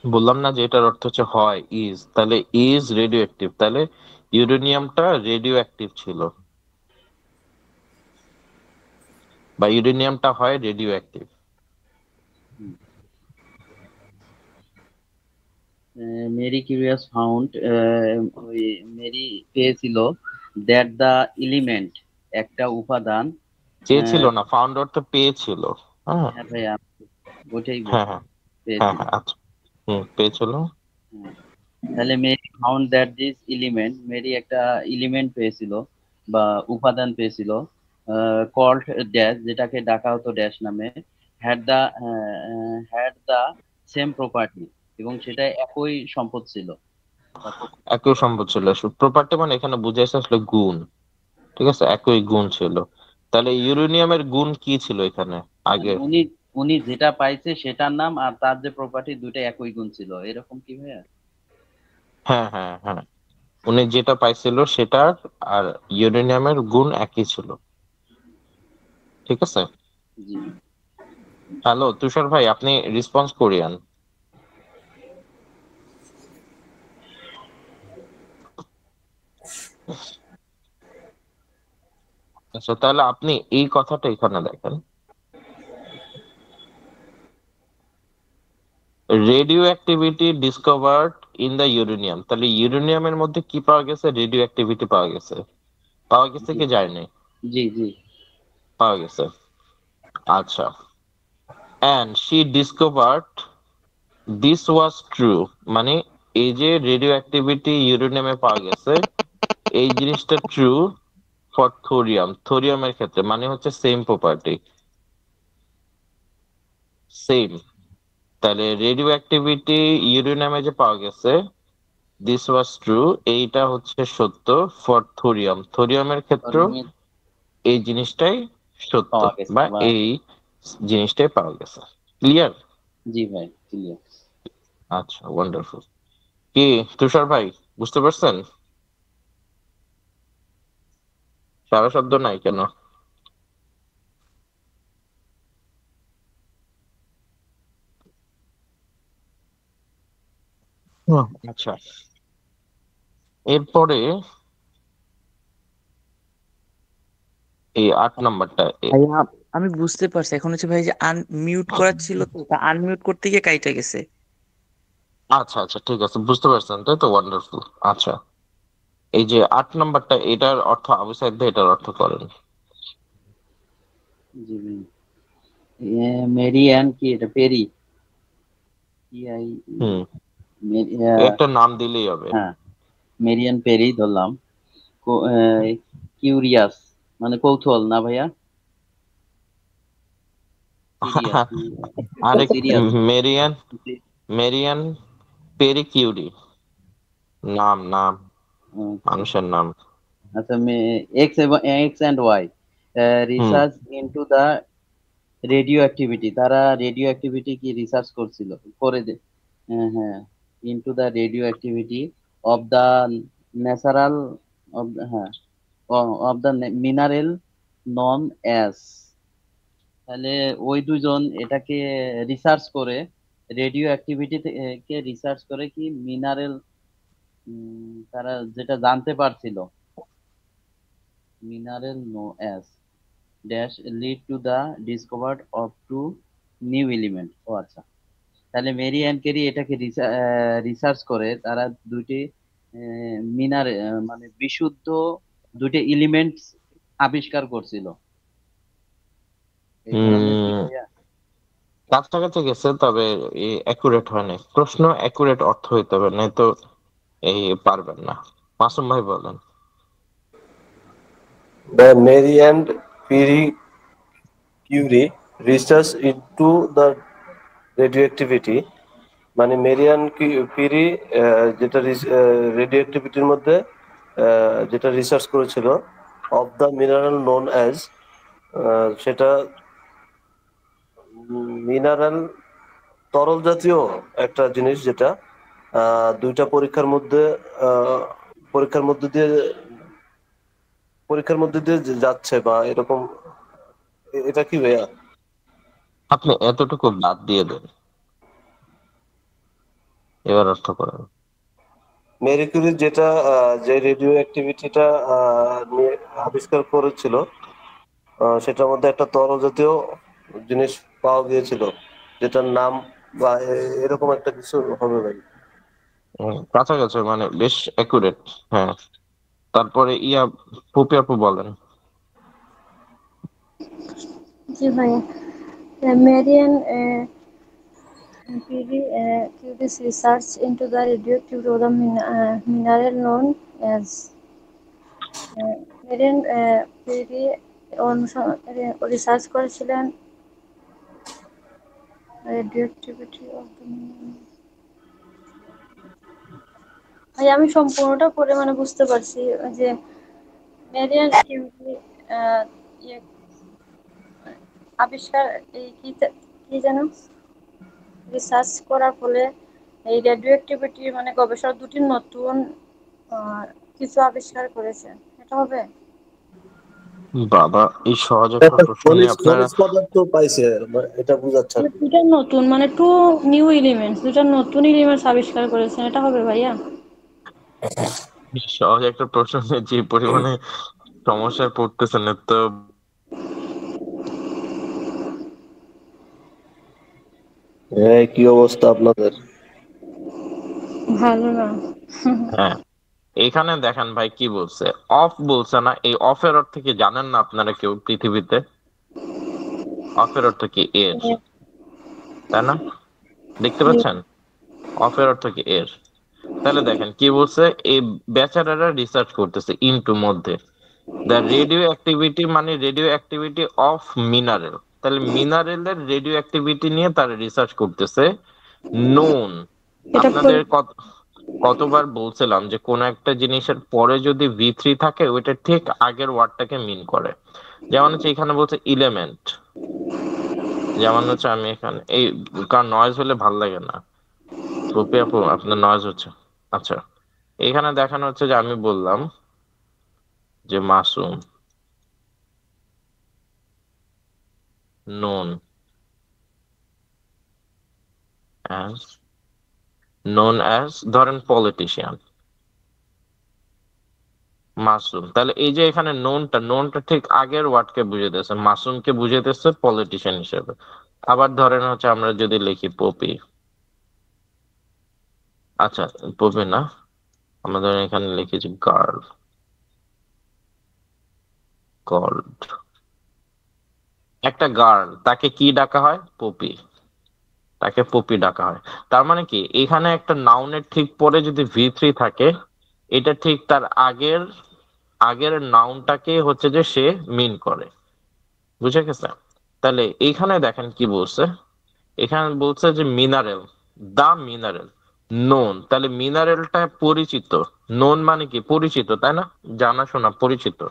বললাম না যে এটার অর্থ হচ্ছে হয় ইজ, তাহলে ইজ রেডিও অ্যাক্টিভ, তাহলে ইউরেনিয়ামটা রেডিও অ্যাক্টিভ ছিল, বা ইউরেনিয়ামটা হয় radioactive. Marie curious found, ওই মেরি পেয়েছিল দ্যাট দ্য এলিমেন্ট, একটা উপাদান। চেয়েছিল আহ, না, ফাউন্ড অর্থ পেয়েছিল। হ্যাঁ হ্যাঁ ভাইয়া, ওইটাই হ্যাঁ বলছি, হ্যাঁ হ্যাঁ পেয়েছিল। হ্যাঁ, আচ্ছা। পেয়েছিল। হ্যাঁ। তাহলে Marie found that this element, Marie একটা এলিমেন্ট পেয়েছিল বা উপাদান পেয়েছিল, কল্ড ড্যাশ, যেটাকে ডাকা হতো ড্যাশ নামে, had the had the same property, এবং সেটা একই সম্পদ ছিল বা একই সম্পদ ছিল। প্রপার্টি মানে এখানে বুঝাইছে আসলে গুণ। ঠিক আছে, একই গুণ ছিল। তাহলে ইউরেনিয়ামের গুণ কি ছিল এখানে মানে আগে? উনি উনি যেটা পাইছে সেটার নাম আর তার যে প্রপার্টি, দুইটা একই গুণ ছিল, এরকম কি ভাইয়া? হ্যাঁ হ্যাঁ হ্যাঁ, উনি যেটা পাইছিল সেটার আর ইউরেনিয়ামের গুণ একই ছিল। ঠিক আছে। জি। হ্যালো তুষার ভাই, আপনি রেসপন্স করিয়েন। আচ্ছা, তাহলে আপনি এই কথাটা এখানে দেখেন, radio activity discovered in the uranium. তাহলে ইউরেনিয়ামের মধ্যে কি পাওয়া গেছে? রেডিও অ্যাক্টিভিটি পাওয়া গেছে। পাওয়া গেছে জি কি যায়নি? জি জি। পাওয়া গেছে। আচ্ছা, and she discovered this was true, মানে এই যে রেডিও অ্যাক্টিভিটি ইউরেনিয়ামে পাওয়া গেছে, এই জিনিসটা ট্রু ফর থোরিয়াম, থোরিয়ামের ক্ষেত্রে, মানে হচ্ছে সেম প্রপার্টি, সেম। তাহলে রেডিও অ্যাক্টিভিটি ইউরেনিয়ামে যে পাওয়া গেছে, দিস ওয়াজ ট্রু, এইটা হচ্ছে সত্য ফর থোরিয়াম, থোরিয়ামের ক্ষেত্রেও ধর্মীয় এই জিনিসটাই সত্য, পাওয়া গেছে বা বা। এই জিনিসটাই পাওয়া গেছে। ক্লিয়ার? জি ভাই, ক্লিয়ার। আচ্ছা, ওয়ান্ডারফুল। কি তুষার ভাই, বুঝতে পারছেন? সারা শব্দ নাই কেন? আচ্ছা, এরপরে এই 8 নম্বরটা ভাইয়া আমি বুঝতে পারছি, এখন হচ্ছে ভাই যে আনমিউট করা ছিল তো, তা আনমিউট করতে গিয়ে কাইটা গেছে। আচ্ছা আচ্ছা, ঠিক আছে, বুঝতে পারছেন তাই তো, ওয়ান্ডারফুল। আচ্ছা, এই যে 8 নম্বরটা, এটার অর্থ আবু সাইদ ভাই এটার অর্থ করেন। জি ভাই। মেরি অ্যান কি, এটা পেরি, কি আই, হুম, মেরি, একটা নাম দিলেই হবে। হ্যাঁ, মেরিয়ান পেরি ধরলাম। কিউরিয়াস মানে কৌতূহল না ভাইয়া? সিরিয়াস, আরে, serious. Marian, Marian Pierre Curie, নাম নাম, মানুষের নাম। আচ্ছা, এক্স এবং এক্স এন্ড ওয়াই হুম। Research into the radioactivity, তারা রেডিও অ্যাক্টিভিটি কি রিসার্চ করছিল, করে দে। হ্যাঁ হ্যাঁ, into the radioactivity of the natural, of, হ্যাঁ, of the mineral known as. তাহলে ওই দুজন এটাকে রিসার্চ করে, রেডিও অ্যাক্টিভিটি কে রিসার্চ করে কি মিনারেল, তারা যেটা জানতে পারছিল, mineral known as dash lead to the discovered of two new element. ও আচ্ছা, তাহলে মেরি অ্যান্ড কেরি এটাকে রিসার্চ করে, তারা দুইটি মিনার মানে বিশুদ্ধ দুইটি এলিমেন্টস আবিষ্কার করছিল। এই ধরনের কি হুম, ভাইয়া? কাছাকাছি গেছে, তবে অ্যাকুরেট হয়নি। প্রশ্ন অ্যাকুরেট অর্থ হইতে হবে, নাই তো এই পারবেন না। মাসুম ভাই বলেন। The Mary and Pierre Curie research into the radioactivity, মানে মেরিয়ান পিরি যেটা রেডিও অ্যাক্টিভিটির মধ্যে যেটা রিসার্চ করেছিল, of the mineral known as, সেটা মিনারেল, তরল জাতীয় একটা জিনিস, যেটা দুইটা আহ, পরীক্ষার মধ্যে দিয়ে যাচ্ছে বা এরকম। এটা কি ভাইয়া? আপনি এতটুকু বাদ দিয়ে দেন। এবার অর্থ করেন। মেরি কুরি যেটা যে রেডিও অ্যাক্টিভিটিটা আবিষ্কার করেছিল, সেটার মধ্যে একটা তরল জাতীয় জিনিস পাওয়া গিয়েছিল, যেটার নাম বা এরকম একটা কিছু হবে ভাই। কাছাকাছি, মানে বেশ অ্যাকুরেট। হ্যাঁ, তারপরে পুপি আপু বলেন। জি ভাইয়া, মেরিয়ান Curies research into the radioactivity of the mineral known as Marian Curie research করেছিলেন রেডিওঅ্যাক্টিভিটি অফ দ্য ভাই, আমি সম্পূর্ণটা পড়ে মানে বুঝতে পারছি যে মেরিয়ান কিউরি ইয়ে আবিষ্কার এই কি যেন রিসার্চ করার ফলে এই রেডিও অ্যাক্টিভিটি মানে গবেষণা দুটি নতুন কিছু আবিষ্কার করেছে, এটা হবে? বাবা, এই সহজ একটা প্রশ্ন নিয়ে আপনারা খনিজ পদার্থ পাইছে, এটা বোঝাচ্ছে আর কি। দুটা নতুন মানে টু নিউ এলিমেন্টস, দুটা নতুন এলিমেন্টস আবিষ্কার করেছেন, এটা হবে ভাইয়া? সহজ একটা প্রশ্ন নিয়ে যে পরিমাণে সমস্যায় পড়তেছেন, তো কি অবস্থা আপনাদের? ভালো না। হ্যাঁ, এখানে দেখেন ভাই কি বলছে। অফ বলছে না, এই অফের অর্থ কি জানেন না আপনারা কেউ পৃথিবীতে? অফের অর্থ কি? এর, তাই না? দেখতে পাচ্ছেন? অফের অর্থ কি? এর। তাহলে দেখেন কি বলছে, এই বেচারারা রিসার্চ করতেছে ইনটু মধ্যে দ্য রেডিও অ্যাক্টিভিটি, মানে রেডিও অ্যাক্টিভিটি অফ মিনারেল। তাহলে মিনারেলের রেডিও অ্যাক্টিভিটি নিয়ে তারা রিসার্চ করতেছে। নোন, এটা আপনাদের কতবার বলছিলাম যে কোন একটা জিনিসের পরে যদি V3 থাকে ওইটা ঠিক আগের ওয়ার্ডটাকে মিন করে। যেমন হচ্ছে এখানে বলছে ইলেমেন্ট, যেমন হচ্ছে আমি এখানে এই, কারণ নয়েজ হলে ভাল লাগে না। রূপে আপু আপনার নয়েজ হচ্ছে। আচ্ছা, এখানে দেখানো হচ্ছে যে আমি বললাম যে Masum known as, known as ধরেন পলিটিশিয়ান মাসুম। তাহলে এই যে এখানে নোনটা ঠিক আগের ওয়ার্ডকে বুঝাইতেছে, মাসুমকে বুঝাইতেছে পলিটিশিয়ান হিসেবে। আবার ধরেন হচ্ছে আমরা যদি লিখি পপি, আচ্ছা পপি না, আমরা ধরেন এখানে লিখেছি গার্ল, কল্ড। একটা গার্ল, তাকে কি ডাকা হয়? পপি, তাকে পপি ডাকা হয়। তার মানে কি, এখানে একটা নাউনের ঠিক পরে যদি V3 থাকে, এটা ঠিক তার আগের আগের নাউনটাকে হচ্ছে যে সে মিন করে। বুঝে গেছে? তাহলে এইখানে দেখেন কি বলছে, এখানে বলছে যে মিনারেল, দা মিনারেল নোন। তাহলে মিনারেলটা পরিচিত, নোন মানে কি? পরিচিত, তাই না? জানাশোনা, পরিচিত।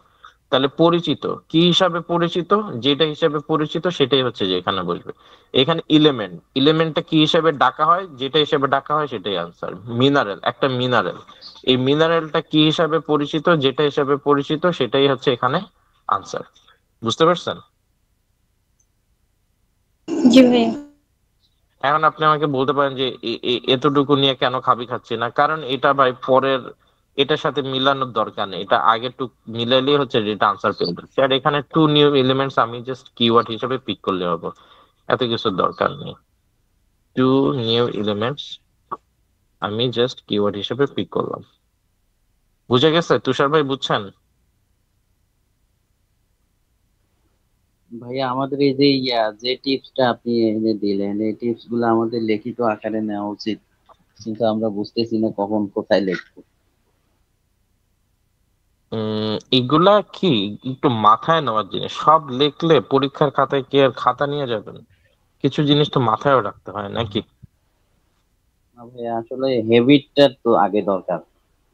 তাহলে পরিচিত কি হিসাবে পরিচিত? যেটা হিসাবে পরিচিত সেটাই হচ্ছে যে এখানে বসবে। এখানে ইলেমেন্টটা কি হিসাবে ডাকা হয়? যেটা হিসাবে ডাকা হয় সেটাই আনসার। মিনারেল, একটা মিনারেল, এই মিনারেলটা কি হিসাবে পরিচিত? যেটা হিসাবে পরিচিত সেটাই হচ্ছে এখানে আনসার। বুঝতে পারছেন? জি ভাইয়া। এখন আপনি আমাকে বলতে পারেন যে এতটুকু নিয়ে কেন খাবি খাচ্ছি না, কারণ এটা ভাই পরের, এটার সাথে মিলানোর দরকার নেই, এটা আগে টু মিলালেই হচ্ছে যেটা আনসার পেয়ে যাচ্ছে। আর এখানে টু নিউ এলিমেন্টস আমি জাস্ট কিওয়ার্ড হিসেবে পিক করলে হবে, এত কিছু দরকার নেই। টু নিউ এলিমেন্টস আমি জাস্ট কিওয়ার্ড হিসেবে পিক করলাম। বুঝে গেছে তুষার ভাই? বুঝছেন? ভাইয়া, আমাদের এই যে যে টিপসটা আপনি এনে দিলেন, এই টিপস গুলো আমাদের লিখিত আকারে নেওয়া উচিত, কিন্তু আমরা বুঝতেছি না কখন কোথায় লিখবো। এগুলা কি একটু মাথায় নেওয়ার জিনিস, সব লিখলে পরীক্ষার খাতায় কি আর খাতা নিয়ে যাবেন? কিছু জিনিস তো মাথায়ও রাখতে হয় নাকি? না ভাইয়া, আসলে হেবিটটা তো আগে দরকার।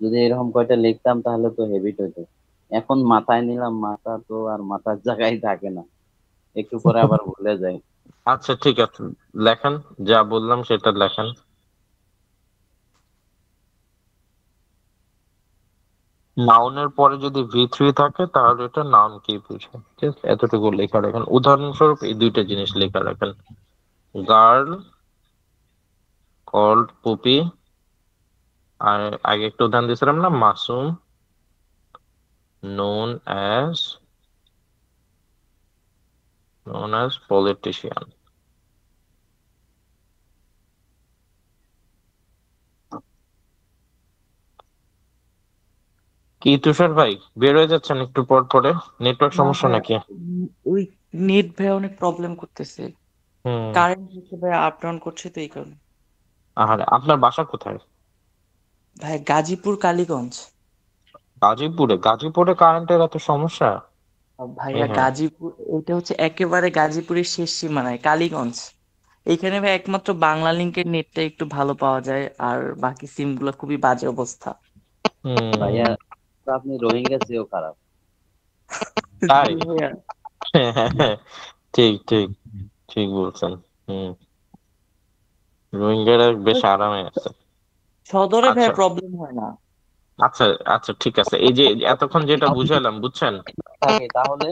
যদি এরকম কয়টা লিখতাম তাহলে তো হেবিট হইতো। এখন মাথায় নিলাম, মাথা তো আর মাথার জায়গায় থাকে না, একটু পরে আবার ভুলে যায়। আচ্ছা ঠিক আছে, লেখেন, যা বললাম সেটা লেখেন। নাউনের পরে যদি V3 থাকে তাহলে এটা নাউন কি বুঝে, ঠিক আছে? এতটুকু লেখা রাখেন। উদাহরণস্বরূপ এই দুইটা জিনিস লেখা রাখেন, গার্ল কল্ড পুপি আর আগে একটু উদাহরণ দিয়েছিলাম না, মাসুম known as politician। কি তুষার ভাই, বের হয়ে যাচ্ছেন একটু পর পরে, নেটওয়ার্ক না সমস্যা ভাই, নাকি? ওই নেট ভাই অনেক প্রবলেম করতেছে। হুম। কারেন্ট হচ্ছে ভাই, আপ ডাউন করছে তো এই কারণে। আর আপনার বাসা কোথায়? ভাই গাজীপুর কালীগঞ্জ। গাজীপুরে কারেন্টের এত সমস্যা? ভাইয়া হ্যাঁ। গাজীপুর, এটা হচ্ছে একেবারে গাজীপুরের শেষ সীমানায় কালীগঞ্জ। এইখানে ভাই একমাত্র বাংলা লিংকের নেটটা একটু ভালো পাওয়া যায়, আর বাকি সিম গুলো খুবই বাজে অবস্থা। ভাইয়া, হুম। তো আপনি রোহিঙ্গা চেয়েও খারাপ। তাই? জি ভাইয়া। ঠিক ঠিক, ঠিক বলছেন। হুম। রোহিঙ্গারা বেশ আরামে আছে। সদরে ভাই আচ্ছা প্রবলেম হয় না। আচ্ছা আচ্ছা, ঠিক আছে, এই যে এতক্ষণ যেটা বুঝালাম, বুঝছেন? থাকে তাহলে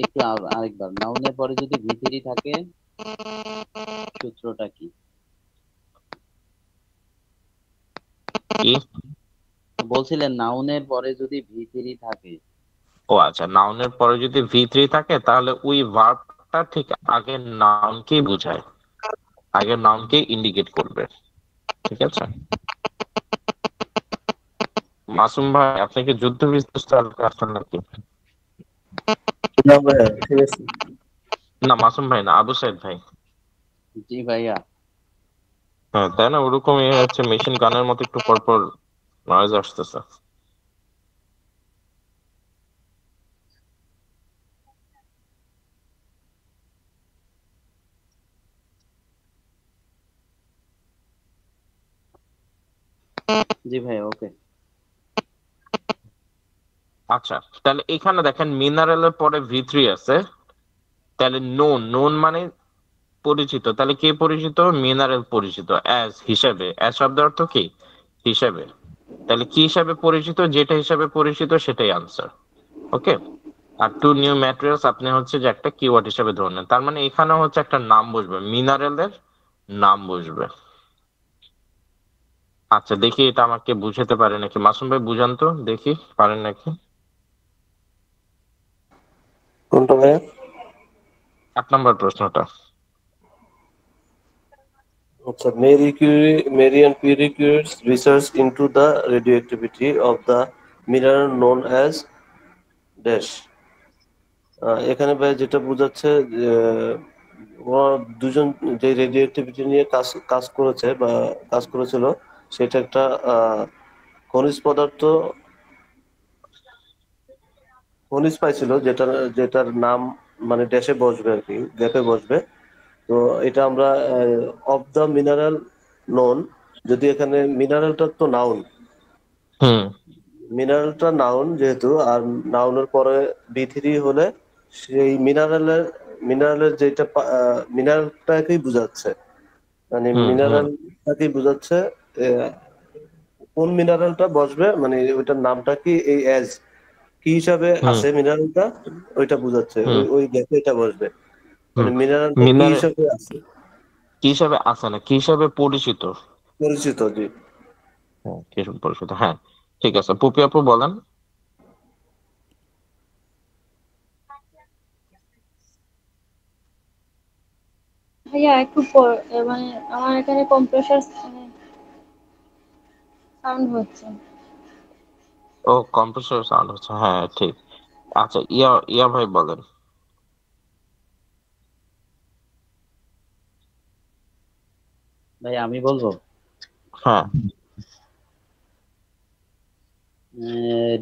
একটু আরেকবার, নাউনের পরে যদি ভিতরি থাকে সূত্রটা কি? কি? বলছিলেন নাউনের পরে যদি ভিতরি থাকে। ও আচ্ছা, নাউনের পরে যদি ভি3 থাকে তাহলে ওই ভার্বটা ঠিক আগের নাউনকেই বোঝায়, আগের নাউনকে ইন্ডিকেট করবে। ঠিক আছে। মাসুম ভাই, আপনি কি যুদ্ধ বিধ্বস্ত এলাকায় আছেন নাকি? না ভাইয়া, ঠিক আছে। না মাসুম ভাই না, আবু সাইদ ভাই। জি ভাইয়া। হ্যাঁ তাই না, ওরকমই হচ্ছে, মেশিন গানের মতো একটু পর পর নয়েজ আসতেছে। জি ভাইয়া, ওকে। আচ্ছা, তাহলে এখানে দেখেন মিনারেলের পরে ভি3 আছে, তাহলে নোন মানে পরিচিত, তাহলে কে পরিচিত? মিনারেল পরিচিত অ্যাজ, হিসাবে। অ্যাজ শব্দের অর্থ কি? হিসাবে। তাহলে কি হিসাবে পরিচিত? যেটা হিসাবে পরিচিত সেটাই আনসার। ওকে। আর টু নিউ ম্যাটেরিয়ালস আপনি হচ্ছে যে একটা কিওয়ার্ড হিসেবে ধরে নেন, তার মানে এখানে হচ্ছে একটা নাম বসবে, মিনারেলের নাম বসবে। আচ্ছা দেখি এটা আমাকে বুঝাতে পারে নাকি, মাসুম ভাই বুঝান তো দেখি, পারেন নাকি? কোনটা ভাইয়া? 8 নম্বর প্রশ্নটা। আচ্ছা, Mary and Pierre Curie's research into the radioactivity of the mineral known as dash। এখানে ভাই যেটা বোঝাচ্ছে যে ওরা দুজন যে রেডিও অ্যাক্টিভিটি নিয়ে কাজ কাজ করেছে বা কাজ করেছিল, সেটা একটা খনিজ পদার্থ, খনিজ পাইছিল, যেটার নাম মানে ড্যাশে বসবে আর কি, গ্যাপে বসবে। তো এটা আমরা অফ দ্য মিনারেল নোন, যদি এখানে মিনারেলটা তো নাউন, হুম মিনারেলটা নাউন যেহেতু, আর নাউনের পরে বি3 হলে সেই মিনারেলের যেটা মিনারেলটাকেই বোঝাচ্ছে, মানে হুম হুম মিনারেলটাকেই বোঝাচ্ছে। আহ, কোন মিনারেলটা বসবে, মানে ওইটার নামটা কি, এই এজ কি হিসাবে হুম আছে মিনারেলটা, ওইটা বোঝাচ্ছে, হুম ওই ওই গ্যাপে এটা বসবে, হুম। মানে মিনারেলটা কি মিনারেল হিসাবে আছে, কি হিসাবে আছে না, কি হিসাবে পরিচিত? পরিচিত। জি। হ্যাঁ, কি হিসাবে পরিচিত, হ্যাঁ। ঠিক আছে, পুপি আপু বলেন। ভাইয়া একটু পর, মানে আমার এখানে কম্প্রেসার সাউন্ড হচ্ছে। ও, কম্প্রেসর সাউন্ড হচ্ছে, হ্যাঁ ঠিক। আচ্ছা, ইয়া ইয়া ভাই বলেন। ভাই আমি বলবো, হ্যাঁ।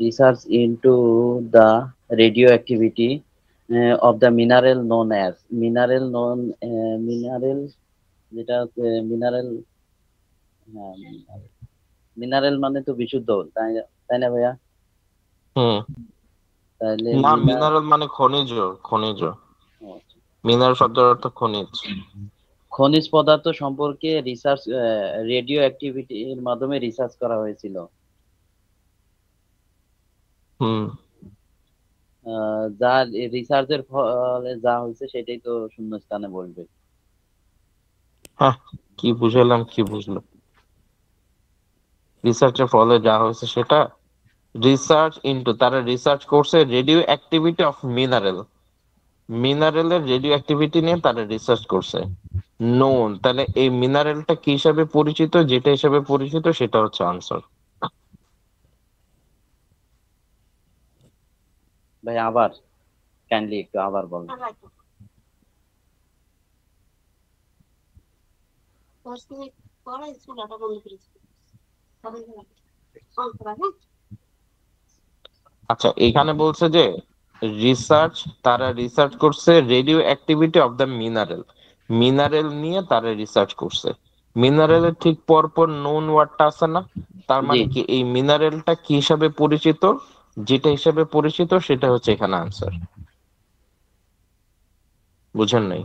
Research into the radioactivity of the mineral known as, mineral, যেটা মিনারেল, হ্যাঁ, মিনারেল মানে তো বিশুদ্ধ, তাই তাই না ভাইয়া? হুম। তাহলে না, মিনারেল মানে খনিজ, খনিজ। মিনারেল শব্দের অর্থ খনিজ। খনিজ পদার্থ সম্পর্কে রিসার্চ, রেডিও অ্যাক্টিভিটির মাধ্যমে রিসার্চ করা হয়েছিল। হুম। যা রিসার্চের ফলে যা হয়েছে সেটাই তো শূন্যস্থানে বলবে। হ্যাঁ, কি বুঝালাম, কি বুঝলাম? রিসার্চের ফলে যা হয়েছে সেটা রিসার্চ ইনটু, তারা রিসার্চ করছে রেডিও অ্যাক্টিভিটি অফ মিনারেলের রেডিও অ্যাক্টিভিটি নিয়ে তারা রিসার্চ করছে। নোন, তাহলে এই মিনারেলটা কি হিসাবে পরিচিত, যেটা হিসাবে পরিচিত সেটা হচ্ছে আনসার। ভাই আবার কাইন্ডলি একটু আবার বলেন। আচ্ছা, এখানে বলছে যে রিসার্চ, তারা রিসার্চ করছে radioactivity of the mineral নিয়ে তারা রিসার্চ করছে। মিনারেলের ঠিক পরপর নোন ওয়ার্ডটা আছে না, তার জি মানে কি এই মিনারেলটা কি হিসাবে পরিচিত, যেটা হিসাবে পরিচিত সেটা হচ্ছে এখানে আনসার। বুঝেন নাই?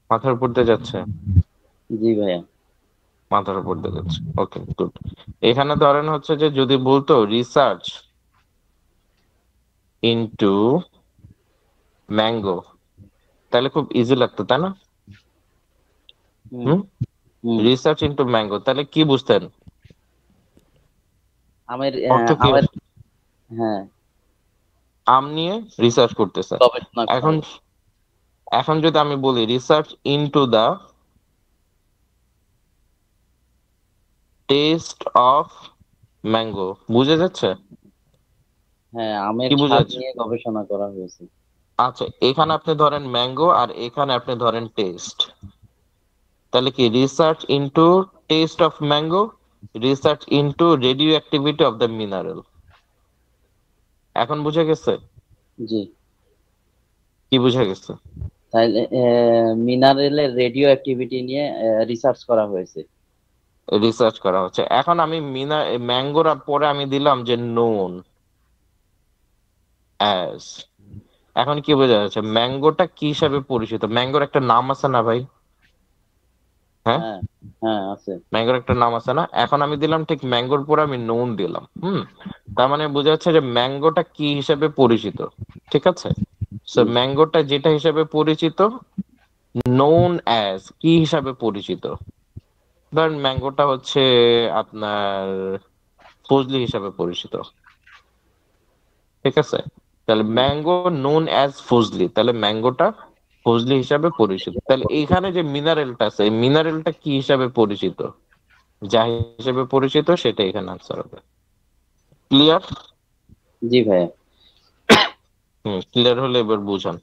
মাথার উপর দিয়ে যাচ্ছে? জি ভাইয়া। মাথার উপর দিয়ে যাচ্ছে, ওকে গুড। এখানে ধরেন হচ্ছে যে যদি বলতো রিসার্চ ইনটু ম্যাঙ্গো, তাহলে খুব ইজি লাগতো, তাই না? হুম হুম। হুম। রিসার্চ ইনটু ম্যাঙ্গো, তাহলে কি বুঝতেন? আমের অর্থ কি? আমের হ্যাঁ, আম নিয়ে রিসার্চ করতেছে। গবেষণা করা এখন হয়েছে। এখন যদি আমি বলি research into the taste of mango, বুঝে যাচ্ছে? হ্যাঁ, আমের কি বুঝে স্বাদ যাচ্ছে? নিয়ে গবেষণা করা হয়েছে। আচ্ছা, এখানে আপনি ধরেন ম্যাঙ্গো আর এখানে আপনি ধরেন টেস্ট, তাহলে কি research into test of mango, research into radio activity of the mineral. এখন বুঝে গেছে? জি, কি বুঝে গেছে? তাহলে মিনারেলের রেডিও অ্যাক্টিভিটি নিয়ে রিসার্চ করা হয়েছে। রিসার্চ করা হচ্ছে। এখন আমি ম্যাঙ্গোর পরে আমি দিলাম যে নোন অ্যাজ। এখন কি বোঝা যাচ্ছে ম্যাঙ্গোটা কি হিসাবে পরিচিত? ম্যাঙ্গোর একটা নাম আছে না ভাই? হ্যাঁ, হ্যাঁ হ্যাঁ আছে। ম্যাঙ্গোর একটা নাম আছে না? এখন আমি দিলাম ঠিক ম্যাঙ্গোর পরে আমি নোন দিলাম। তার মানে বোঝা যাচ্ছে যে ম্যাঙ্গোটা কি হিসাবে পরিচিত। ঠিক আছে, সো হুম, ম্যাঙ্গোটা যেটা হিসাবে পরিচিত, নোন অ্যাজ কি হিসাবে পরিচিত, ধরেন ম্যাঙ্গোটা হচ্ছে আপনার ফজলি হিসাবে পরিচিত। ঠিক আছে, তাহলে হুম, ম্যাঙ্গো নোন অ্যাজ ফজলি, তাহলে ম্যাঙ্গোটা ফজলি হিসাবে পরিচিত। তাহলে এইখানে যে মিনারেলটা আছে, এই মিনারেলটা কি হিসাবে পরিচিত, যা হিসেবে পরিচিত সেটা এখানে আনসার হবে। ক্লিয়ার? জি ভাইয়া। ক্লিয়ার হলে এবার বুঝান।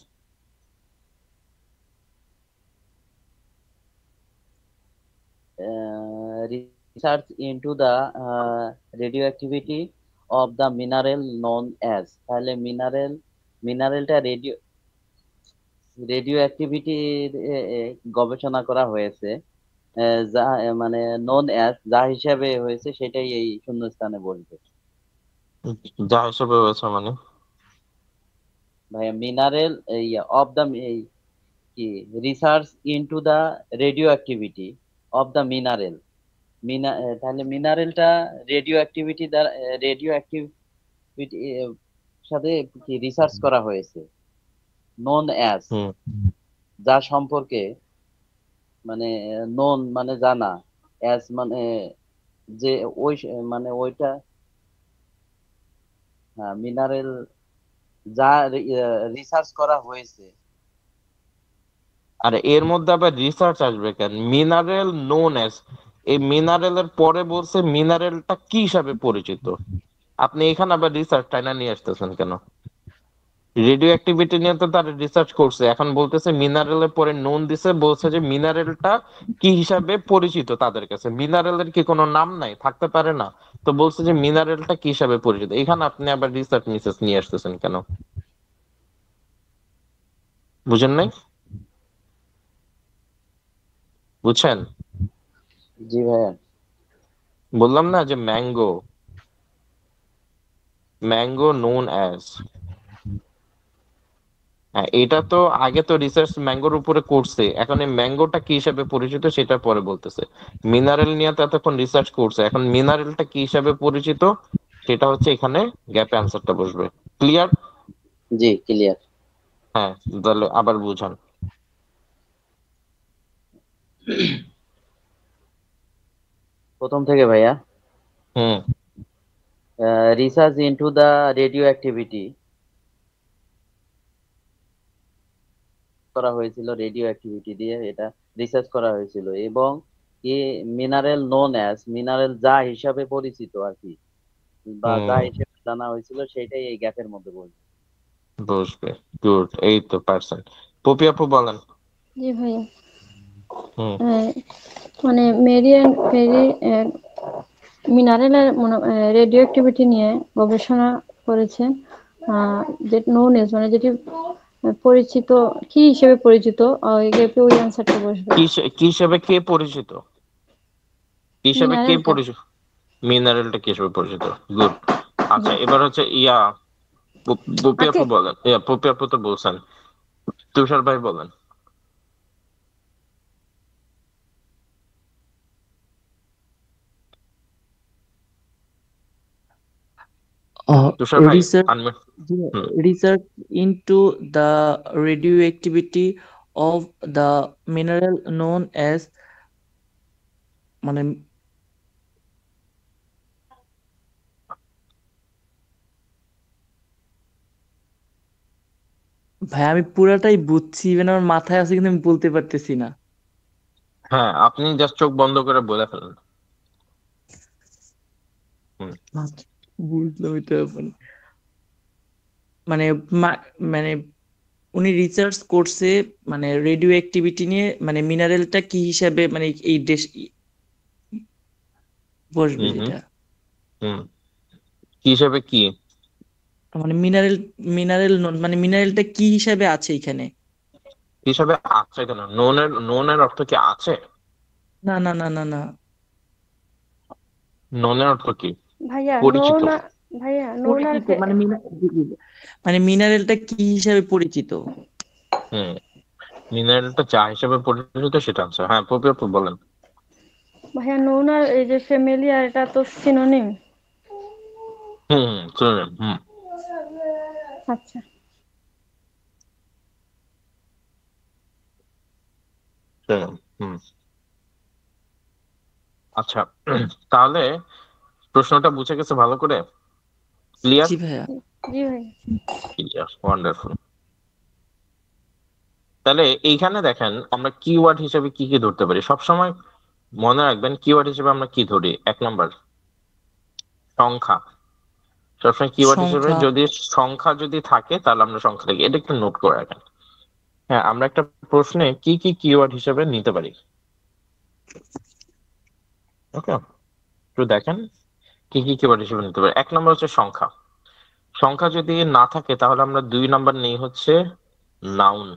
Research into the radioactivity of the mineral known as, তাহলে মিনারেলটা রেডিও রেডিও অ্যাক্টিভিটির গবেষণা করা হয়েছে, যা মানে নন অ্যাজ যা হিসাবে হয়েছে সেটাই এই শূন্যস্থানে বলবে। যা হিসেবে হয়েছে মানে ভাইয়া মিনারেল অফ দ্য কি research into the radioactivity of the mineral, তাহলে মিনারেলটা রেডিও অ্যাক্টিভিটি দ্বারা রেডিও অ্যাক্টিভিটি সাথে কি রিসার্চ করা হয়েছে, নন অ্যাজ হুম যা সম্পর্কে, মানে নন মানে জানা, অ্যাজ মানে যে ওই মানে ওইটা, হ্যাঁ মিনারেল যা রিসার্চ করা হয়েছে। আর এর মধ্যে আবার রিসার্চ আসবে কেন? মিনারেল নোন অ্যাজ, এই মিনারেলের পরে বলছে মিনারেলটা কি হিসাবে পরিচিত। আপনি এখানে আবার রিসার্চ টাইনা নিয়ে আসতেছেন কেন? রেডিও অ্যাক্টিভিটি নিয়ে তো তারা রিসার্চ করছে, এখন বলতেছে মিনারেলের পরে নুন দিছে, বলছে যে মিনারেলটা কি হিসাবে পরিচিত তাদের কাছে। মিনারেলের কি কোনো নাম নাই? থাকতে পারে না? তো বলছে যে মিনারেলটা কি হিসাবে পরিচিত, এখানে আপনি আবার রিসার্চ মিসেস নিয়ে আসতেছেন কেন? বুঝেন নাই? বুঝছেন? জি ভাইয়া। বললাম না যে ম্যাঙ্গো নোন অ্যাজ, হ্যাঁ এটা তো আগে তো রিসার্চ ম্যাঙ্গোর উপরে করছে, এখন এই ম্যাঙ্গোটা কি হিসাবে পরিচিত সেটা পরে বলতেছে। মিনারেল নিয়ে তো এতক্ষণ রিসার্চ করছে, এখন মিনারেলটা কি হিসাবে পরিচিত সেটা হচ্ছে এখানে গ্যাপে আনসারটা বসবে। ক্লিয়ার? জি ক্লিয়ার। হ্যাঁ, তাহলে আবার বুঝান। প্রথম থেকে ভাইয়া। হুম research into the radioactivity করা হয়েছিল, রেডিও অ্যাক্টিভিটি দিয়ে এটা রিসার্চ করা হয়েছিল, এবং কি মিনারেল নোন অ্যাজ, মিনারেল যা হিসাবে পরিচিত আর কি, বা যা হুম হিসেবে জানা হয়েছিল সেটাই এই গ্যাপের মধ্যে বলছে। বসবে। গুড, এই তো পারছেন। পপি আপু বলেন। জি ভাইয়া। হুম মানে মেরিয়ান ফেরি মিনারেলের রেডিও অ্যাক্টিভিটি নিয়ে গবেষণা করেছেন, যে নোন এজ মানে যেটি পরিচিত, কি হিসেবে পরিচিত, ওই গ্যাপে ওই অ্যান্সারটা বসবে। কি হিসেবে কে পরিচিত? কি হিসেবে কে মিনারেলটা। পরিচিত? মিনারেলটা কি হিসেবে পরিচিত? গুড। জি। আচ্ছা, এবার হচ্ছে পপি আগে আপু বলেন। পপি আপু তো বলছেন, তুষার ভাই বলেন। তুষার ভাই Research unmute. Hmm research into the radioactivity of the mineral known as মানে ভাই আমি পুরাটাই বুঝছি, ইভেন আমার মাথায় আছে কিন্তু আমি বলতে পারতেছি না। হ্যাঁ, আপনি জাস্ট চোখ বন্ধ করে বলে ফেলেন। হুম আচ্ছা, বুঝলাম এটা মানে মা- মানে উনি রিসার্চ করছে মানে রেডিও অ্যাক্টিভিটি নিয়ে, মানে মিনারেলটা কি হিসাবে মানে এই দেশ বসবে হুম হুম যেটা, হুম কি হিসেবে কি? মানে মিনারেল মানে মিনারেলটা কি হিসাবে আছে এখানে। কি হিসাবে আছে কেন? নোনের অর্থ কি আছে? না না না না না, নোনের অর্থ কি? ভাইয়া পরিচিত। নৌনা, ভাইয়া নৌনার পরিচিত মানে মানে মিনারেলটা কি হিসাবে পরিচিত। হুম মিনারেলটা চা হিসেবে পরিচিত, সেটা আছে। হ্যাঁ, পপি আপু বলেন। ভাইয়া নৌনার এই যে ফ্যামিলিয়ার, এটা তো সিনোনিম। শুনুন। আচ্ছা। শুনুন। হুম আচ্ছা, তাহলে প্রশ্নটা বুঝে গেছে ভালো করে? ক্লিয়ার? জি ভাইয়া। জি ভাই। Clear, wonderful. তাহলে এইখানে দেখেন আমরা কিওয়ার্ড হিসেবে কি কি ধরতে পারি সবসময়। মনে রাখবেন, কিওয়ার্ড হিসেবে আমরা কি ধরি? এক নাম্বার, সংখ্যা। সবসময় কিওয়ার্ড হিসেবে সংখ্যা। যদি সংখ্যা যদি থাকে তাহলে আমরা সংখ্যা লিখি, এটা একটু নোট করে রাখেন। হ্যাঁ, আমরা একটা প্রশ্নে কি কি কিওয়ার্ড হিসেবে নিতে পারি। ওকে, একটু দেখেন কি কি কিওয়ার্ড হিসেবে নিতে পারি। এক নম্বর হচ্ছে সংখ্যা। সংখ্যা যদি না থাকে তাহলে আমরা দুই নাম্বার নেই হচ্ছে নাউন।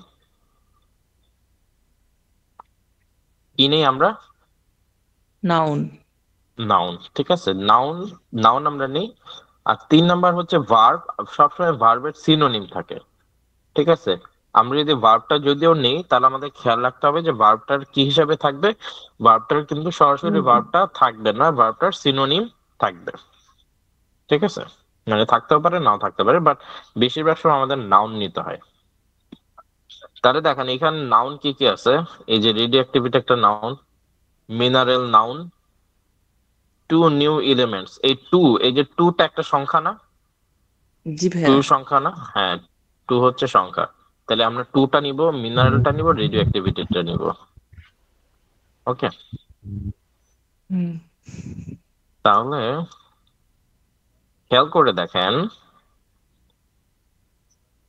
কি নেই আমরা? নাউন। নাউন, ঠিক আছে। নাউন, নাউন আমরা নেই। আর তিন নাম্বার হচ্ছে ভার্ব। সবসময় ভার্বের সিনোনিম থাকে, ঠিক আছে। আমরা যদি ভার্বটা যদিও নেই তাহলে আমাদের খেয়াল রাখতে হবে যে ভার্বটার কি হিসাবে থাকবে। ভার্বটার কিন্তু সরাসরি ভার্বটা থাকবে না, ভার্বটার সিনোনিম থাকবে, ঠিক আছে। মানে থাকতেও পারে নাও থাকতে পারে, বাট বেশিরভাগ সময় আমাদের নাউন নিতে হয়। তাহলে দেখেন এখানে নাউন কি কি আছে। এই যে রেডিও অ্যাক্টিভিটি একটা noun, mineral noun, two new elements. এই টু, এই যে টুটা একটা সংখ্যা না? জি টু ভাইয়া। সংখ্যা না? হ্যাঁ, টু হচ্ছে সংখ্যা। তাহলে আমরা টুটা নিব, মিনারেলটা নিব, রেডিও অ্যাক্টিভিটিটা নিব। ওকে, হুম। তাহলে খেয়াল করে দেখেন,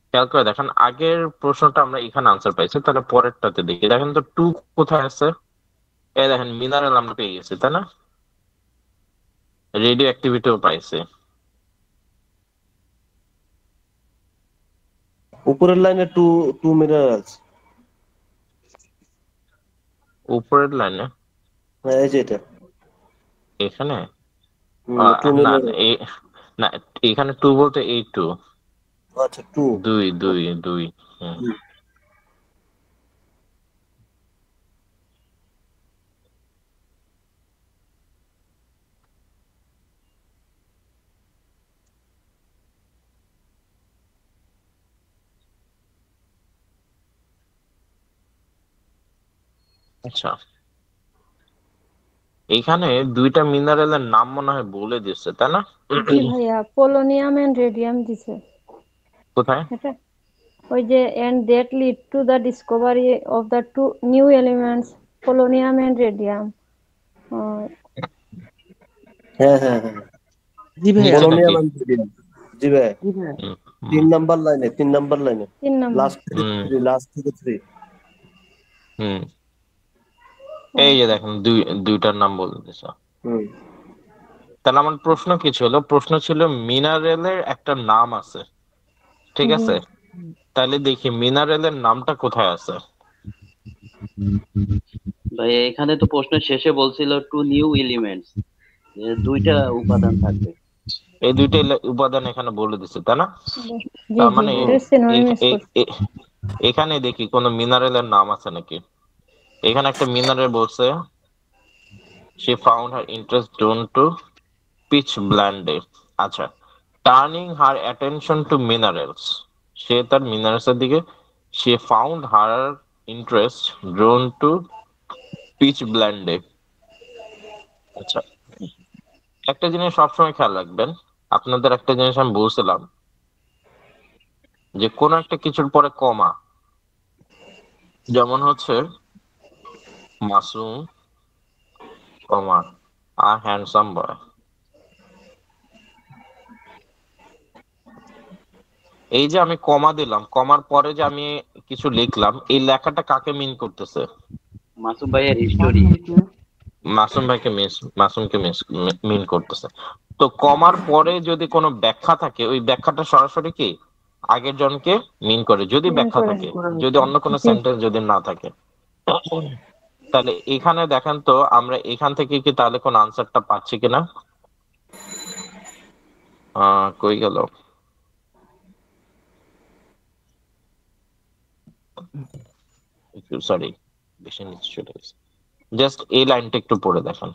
খেয়াল করে দেখেন আগের প্রশ্নটা আমরা এখানে আনসার পাইছি, তাহলে পরেরটাতে দেখি। দেখেন তো টু কোথায় আছে। এই দেখেন মিনারেল আমরা পেয়ে গেছি, তাই না? রেডিও অ্যাক্টিভিটিও পাইছি। উপরের লাইনে টু, টু মিনারেলস। উপরের লাইনে? হ্যাঁ, এই যে এটা। এখানে? টু না না, মিনারেল। না, এখানে টু বলতে এই টু। আচ্ছা, টু। দুই দুই দুই। হুম আচ্ছা, এখানে দুইটা মিনারেলের নাম মনে হয় বলে দিচ্ছে, তাই না? জি ভাইয়া, পোলোনিয়াম এন্ড রেডিয়াম দিছে কোথায়? এটা। ওই যে and that lead to the discovery of the two new elements polonium and radium. হ্যাঁ হ্যাঁ হ্যাঁ, জি ভাইয়া। নিচে নাকি? Polonium and radium. জি ভাই, জি ভাইয়া। হুম, হুম, 3 নাম্বার লাইনে, 3 নাম্বার লাইনে, 3 নম্বর। লাস্ট থেকে থ্রি। হুম। এই যে দেখেন দুইটার নাম বলে দিছে। হুম। তাহলে আমার প্রশ্ন কি ছিল? প্রশ্ন ছিল মিনারেলের একটা নাম আছে, ঠিক জি আছে? তাহলে দেখি মিনারেলের নামটা কোথায় আছে। ভাই এখানে তো প্রশ্নের শেষে বলছিল টু নিউ এলিমেন্টস, দুইটা উপাদান থাকবে। এই দুইটা উপাদান এখানে বলে দিছে, তাই না? জি তার জি, মানে এটা সিনোনিমাস এ- করছে। এ- এখানে দেখি কোনো মিনারেলের নাম আছে নাকি। এখানে একটা মিনারেল বলছে she found her interest drawn to pitch blende. আচ্ছা, turning her attention to minerals, সে তার মিনারেলস এর দিকে, she found her interest drawn to pitch blende। আচ্ছা, একটা জিনিস সবসময় খেয়াল রাখবেন, আপনাদের একটা জিনিস আমি বলছিলাম যে কোন একটা কিছুর পরে কমা, যেমন হচ্ছে মাসুম কমা আ হ্যান্ডসাম বয়। এই যে আমি কমা দিলাম, কমার পরে যে আমি কিছু লিখলাম, এই লেখাটা কাকে মিন করতেছে? মাসুম ভাইয়ের হিস্টোরি। মাসুমকে মিন করতেছে। তো কমার পরে যদি কোনো ব্যাখ্যা থাকে, ওই ব্যাখ্যাটা সরাসরি কি আগের জনকে মিন করে, যদি মেন ব্যাখ্যা করে। থাকে। যদি অন্য কোনো জি সেন্টেন্স যদি না থাকে, তাহলে এখানে দেখেন তো আমরা এখান থেকে কি তাহলে কোন আনসারটা পাচ্ছি কিনা। কই গেল? সরি, বেশি নিচে চলে গেছে। জাস্ট এই লাইনটা একটু পড়ে দেখেন।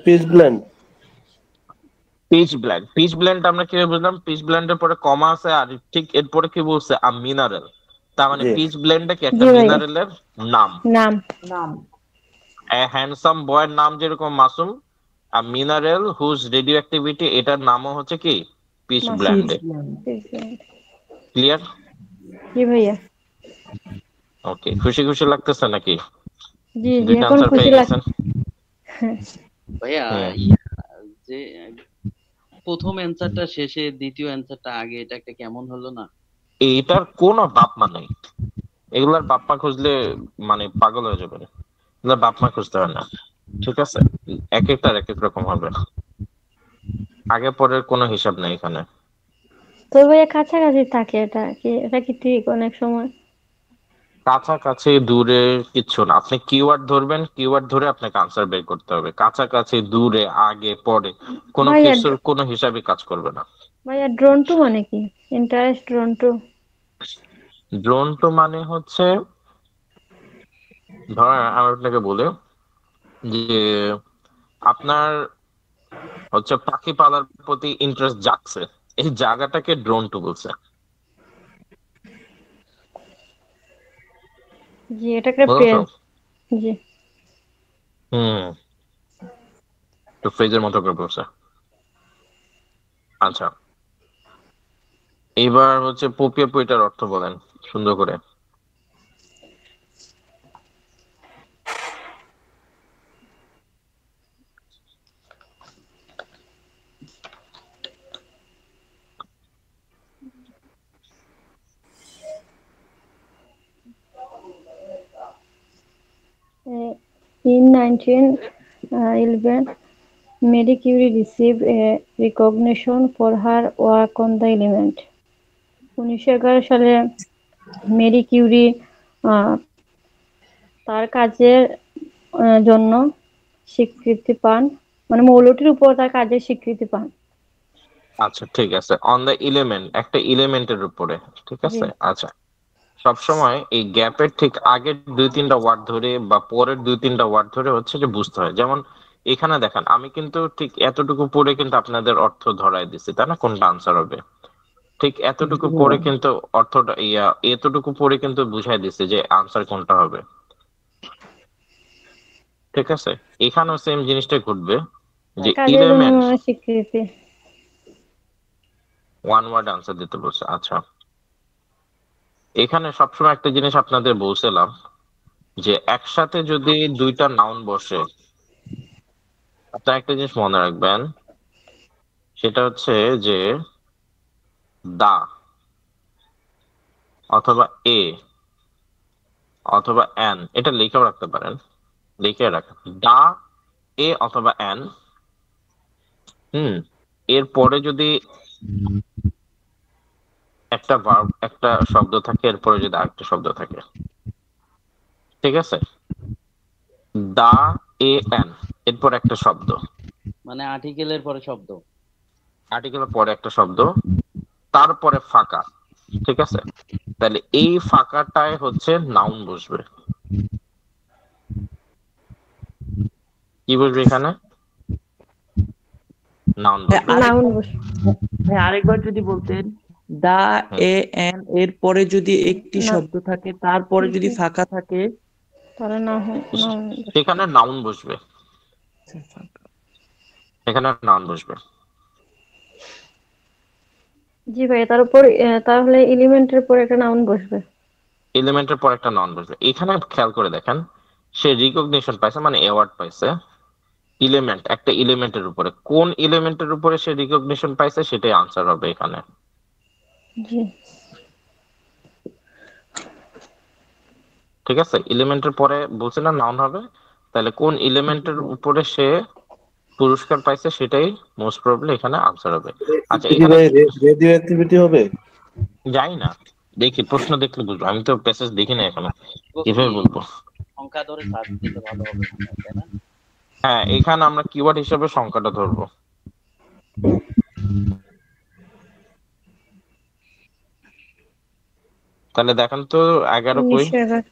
Pitch blend. পিচ ব্লেন্ড আমরা কিভাবে বুঝলাম? পিচ ব্লেন্ডের পরে কমা আছে, আর ঠিক এরপরে কি বলছে? আ মিনারেল। তার মানে জি। পিচ ব্লেন্ডটা কি একটা জি ভাইয়া, মিনারেলের নাম। নাম। হ্যান্ডসাম বয়ের নাম যেরকম মাসুম, আর মিনারেল হুজ রেডিও অ্যাক্টিভিটি, এটার নামও হচ্ছে কি পিচ মাসুম। ব্লেন্ডে। ক্লিয়ার? জি ভাইয়া। ওকে, খুশি খুশি লাগতেছে নাকি? জি জি, দুইটা এখন আনসার খুশি পেয়ে লাগ গেছেন। ভাইয়া হ্যাঁ, যে প্রথম অ্যান্সারটা শেষে, দ্বিতীয় অ্যান্সারটা আগে, এটা একটা কেমন হলো না? এইটার কোনো বাপ মা নাই। এগুলার বাপ মা খুঁজলে মানে পাগল হয়ে যাবে। এগুলার বাপ মা খুঁজতে হয় না, ঠিক আছে? এক একটার এক এক রকম হবে, আগে পরের কোনো হিসাব নেই এখানে। তো ভাইয়া কাছাকাছি থাকে, এটা কি ঠিক অনেক সময়? কাছাকাছি দূরে কিচ্ছু না, আপনি কিওয়ার্ড ধরবেন, কিওয়ার্ড ধরে আপনাকে আনসার বের করতে হবে। কাছাকাছি দূরে আগে পরে কোনো ভাইয়া কিছুর কোনো হিসাবে কাজ করবে না। ভাইয়া ড্রোন টু মানে কি? Interest drone two. ড্রোন তো মানে হচ্ছে, ধরেন আমি আপনাকে বলি যে আপনার হচ্ছে পাখি পালার প্রতি ইন্টারেস্ট জাগছে, এই জায়গাটাকে ড্রোন টু বলছে। জি, এটা একটা বুঝছো? ফ্রেজ। জি। হুম, তো ফ্রেজের মতো করে বলছে। আচ্ছা, এবার হচ্ছে পপিয়া পইটার অর্থ বলেন সুন্দর করে। In 1911, Marie Curie received a recognition for her work on the element. 1911 সালে মেরি কিউরি তার কাজের জন্য স্বীকৃতি পান, মানে মৌলটির উপর তার কাজের স্বীকৃতি পান। আচ্ছা ঠিক আছে, অন দ্য এলিমেন্ট, একটা এলিমেন্টের উপরে, ঠিক জি আছে। আচ্ছা, সবসময় এই গ্যাপের ঠিক আগের দুই তিনটা ওয়ার্ড ধরে বা পরের দুই তিনটা ওয়ার্ড ধরে হচ্ছে যে বুঝতে হয়। যেমন এখানে দেখেন আমি কিন্তু ঠিক এতটুকু পড়ে কিন্তু আপনাদের অর্থ ধরাই দিচ্ছি, তাই না, কোনটা আনসার হবে। ঠিক এতটুকু পড়ে কিন্তু অর্থটা এতটুকু পড়ে কিন্তু বুঝাই দিচ্ছে যে আনসার কোনটা হবে। ঠিক আছে, এখানেও সেম জিনিসটাই ঘটবে যে কাজের জন্য ইলেমেন্ট স্বীকৃতি। ওয়ান ওয়ার্ড আনসার দিতে বলছে। আচ্ছা, এখানে সবসময় একটা জিনিস আপনাদের বলছিলাম যে একসাথে যদি দুইটা নাউন বসে, আপনারা একটা জিনিস মনে রাখবেন, সেটা হচ্ছে যে দা অথবা এ অথবা এন, এটা লিখেও রাখতে পারেন, লিখে রাখেন দা এ অথবা এন। এর পরে যদি একটা ভার্ব একটা শব্দ থাকে, এরপরে যদি আরেকটা শব্দ থাকে, ঠিক আছে, দা এ এন এরপর একটা শব্দ, মানে আর্টিকেলের পরে শব্দ। আর্টিকেলের পরে একটা শব্দ, তারপরে ফাঁকা, ঠিক আছে, তাহলে এই ফাঁকাটায় হচ্ছে নাউন বসবে। কি বসবে এখানে? নাউন বসবে। নাউন বসে। আরেকবার যদি বলতেন, দা এ এন এর পরে যদি একটি না। শব্দ থাকে, তারপরে যদি ফাঁকা থাকে, তাহলে নাউন বসে। সেখানে নাউন বসবে, এখানে নাউন বসবে। জি ভাই, তার উপর তাহলে এলিমেন্টের পর একটা নাউন বসবে। এলিমেন্টের পর একটা নাউন বসবে। এখানে খেয়াল করে দেখেন, সে রিকগনিশন পাইছে মানে অ্যাওয়ার্ড পাইছে এলিমেন্ট, একটা এলিমেন্টের উপরে, কোন এলিমেন্টের উপরে সে রিকগনিশন পাইছে সেটাই আনসার হবে এখানে। জি। ঠিক আছে, এলিমেন্টের পরে বলছে না নাউন হবে, তাহলে কোন এলিমেন্টের উপরে সে পুরস্কার পাইছে সেটাই মোস্ট প্রবাবলি এখানে আনসার হবে। আচ্ছা, এখানে রেডিও অ্যাক্টিভিটি হবে? যাই না, দেখি প্রশ্ন দেখলে বুঝবো, আমি তো প্যাসেজ দেখি না এখনো, কি কিভাবে বলবো। সংখ্যা ধরে সার্চ দিতে ভালো হবে মনে হয়, তাই না? হ্যাঁ, এখানে আমরা কিওয়ার্ড হিসেবে সংখ্যাটা ধরবো। তাহলে দেখেন তো 11 কই? 1911।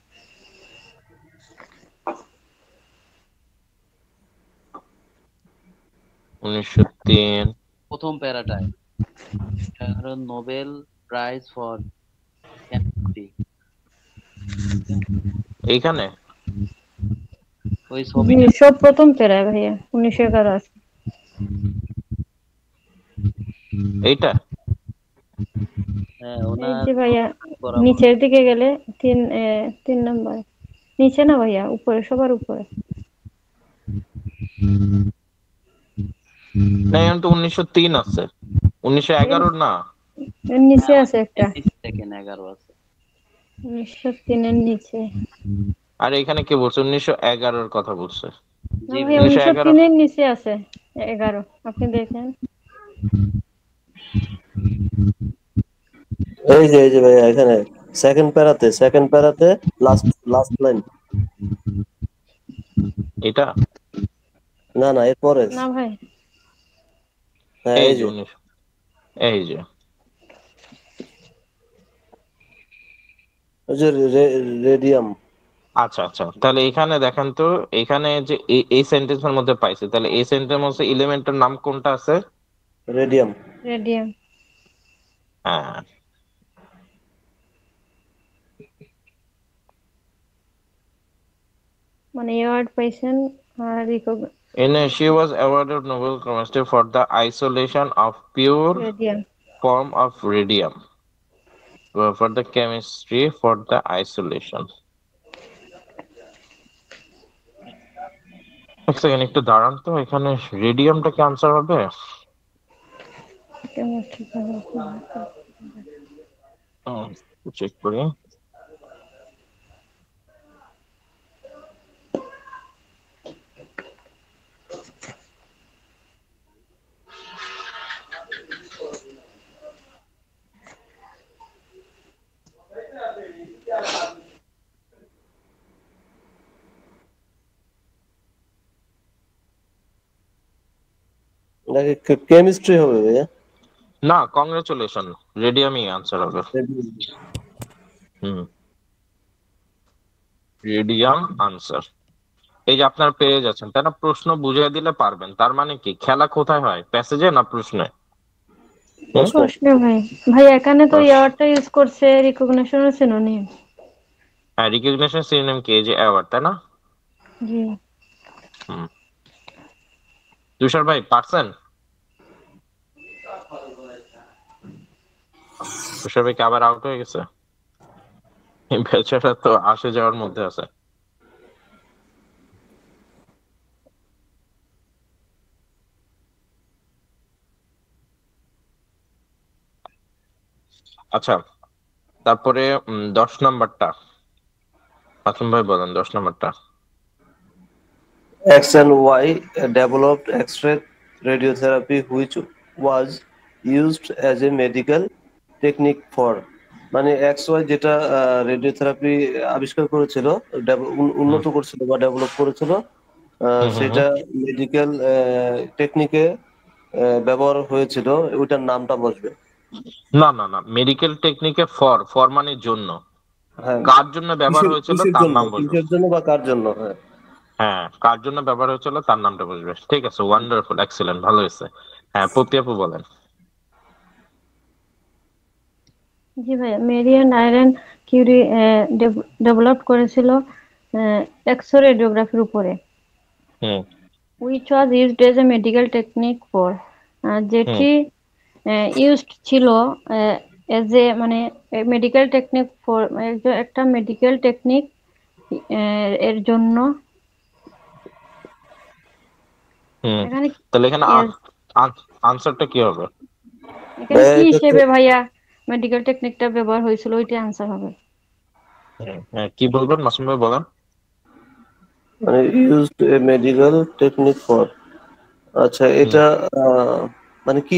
1903। প্রথম প্যারাটায় নোবেল প্রাইজ ফর কেমিস্ট্রি, এইখানে ওই ছবিটা। সব প্রথম প্যারা ভাইয়া, 1911 আছে। এইটা হ্যাঁ, এই ওনার যে ভাইয়া, বরাবর। নিচের দিকে গেলে 3 নম্বর, নিচে না ভাইয়া, উপরে, সবার উপরে। না, এখন তো 1903 আছে, 1911 না। এর নিচে আছে একটা, সেকেন্ড 11 আছে। 1903 এর নিচে। আর এখানে কে বলছে 1911 কথা বলছে? না জি ভাইয়া, 1911। 1903 এর নিচে আছে 11, আপনি দেখেন। এই যে ভাইয়া, এখানে সেকেন্ড প্যারাতে লাস্ট লাস্ট লাইন। এটা না এরপরে। না ভাই, হ্যাঁ, এই এই যে যে 19, এই যে ওই যে রেডিয়াম। আচ্ছা আচ্ছা, তাহলে এখানে দেখেন তো, এখানে যে এই সেন্টেন্সের মধ্যে পাইছে, তাহলে এই সেন্টেন্সের মধ্যে এলিমেন্টের নাম কোনটা আছে? রেডিয়াম। রেডিয়াম। হ্যাঁ, মানে অ্যাওয়ার্ড পাইছেন আর she was awarded Nobel Chemistry for the isolation of pure radium. form of radium, for the chemistry for the isolation. এক সেকেন্ড একটু দাঁড়ান তো, এখানে রেডিয়ামটা কি আনসার হবে? চেক করি। নাকি কেমিস্ট্রি হবে ভাইয়া? না, কংগ্রেচুলেশন, রেডিয়ামই আনসার হবে। Radium answer. এই যে আপনারা পেয়ে যাচ্ছেন তাই না, প্রশ্ন বুঝিয়ে দিলে পারবেন, তার মানে কি খেলা কোথায় হয়, প্যাসেজে না প্রশ্নে? প্রশ্ন ভাই, এখানে তো ইয়ারটা ইউজ করছে রিকগনিশনের সিনোনিম। হ্যাঁ, রিকগনিশন সিনোনিম কি, এই যে অ্যাওয়ার্ড, তাই না? জি হুম। তুষার ভাই পারছেন? তুষার ভাই কি আবার আউট হয়ে গেছে? বেচারা তো আসে যাওয়ার মধ্যে আছে। আচ্ছা, তারপরে 10 নম্বরটা মাসুম ভাই বলেন, 10 নম্বরটা। X and Y developed X-ray radiotherapy which was used as a medical technique for, মানে এক্স ওয়াই যেটা রেডিওথেরাপি আবিষ্কার করেছিল, উন্নত করছিল বা ডেভেলপ করেছিল, সেটা মেডিকেল টেকনিকে ব্যবহার হয়েছিল, ওইটার নামটা বসবে। না না না, মেডিকেল টেকনিকে ফর, ফর মানে জন্য, হ্যাঁ, কার জন্য ব্যবহার হয়েছিল কিসের তার জন্য, নাম বলবে। কিসের জন্য বা কার জন্য? হ্যাঁ, হ্যাঁ, কার জন্য ব্যবহার হয়েছিল তার নামটা বলবে। ঠিক আছে, ওয়ান্ডারফুল, এক্সিলেন্ট, ভালো হয়েছে। হ্যাঁ, পপি আপু বলেন। জি ভাইয়া, Marie and Irene Curie develop করেছিল এক্সরে রেডিওগ্রাফির উপরে, hmm which was used as a medical technique for, হুম যেটি ইউজড ছিল এজ এ মানে মেডিকেল টেকনিক ফর, একটা মেডিকেল টেকনিক এর জন্য। হুম এখানে তাহলে এখানে yes, আনসারটা কি হবে? এখানে কি হিসেবে ভাইয়া মেডিকেল টেকনিকটা ব্যবহার হয়েছিল ওইটাই আনসার হবে। হ্যাঁ, কি বলবেন মাসুম ভাই বলেন। মানে used A medical technique for, আচ্ছা এটা মানে কি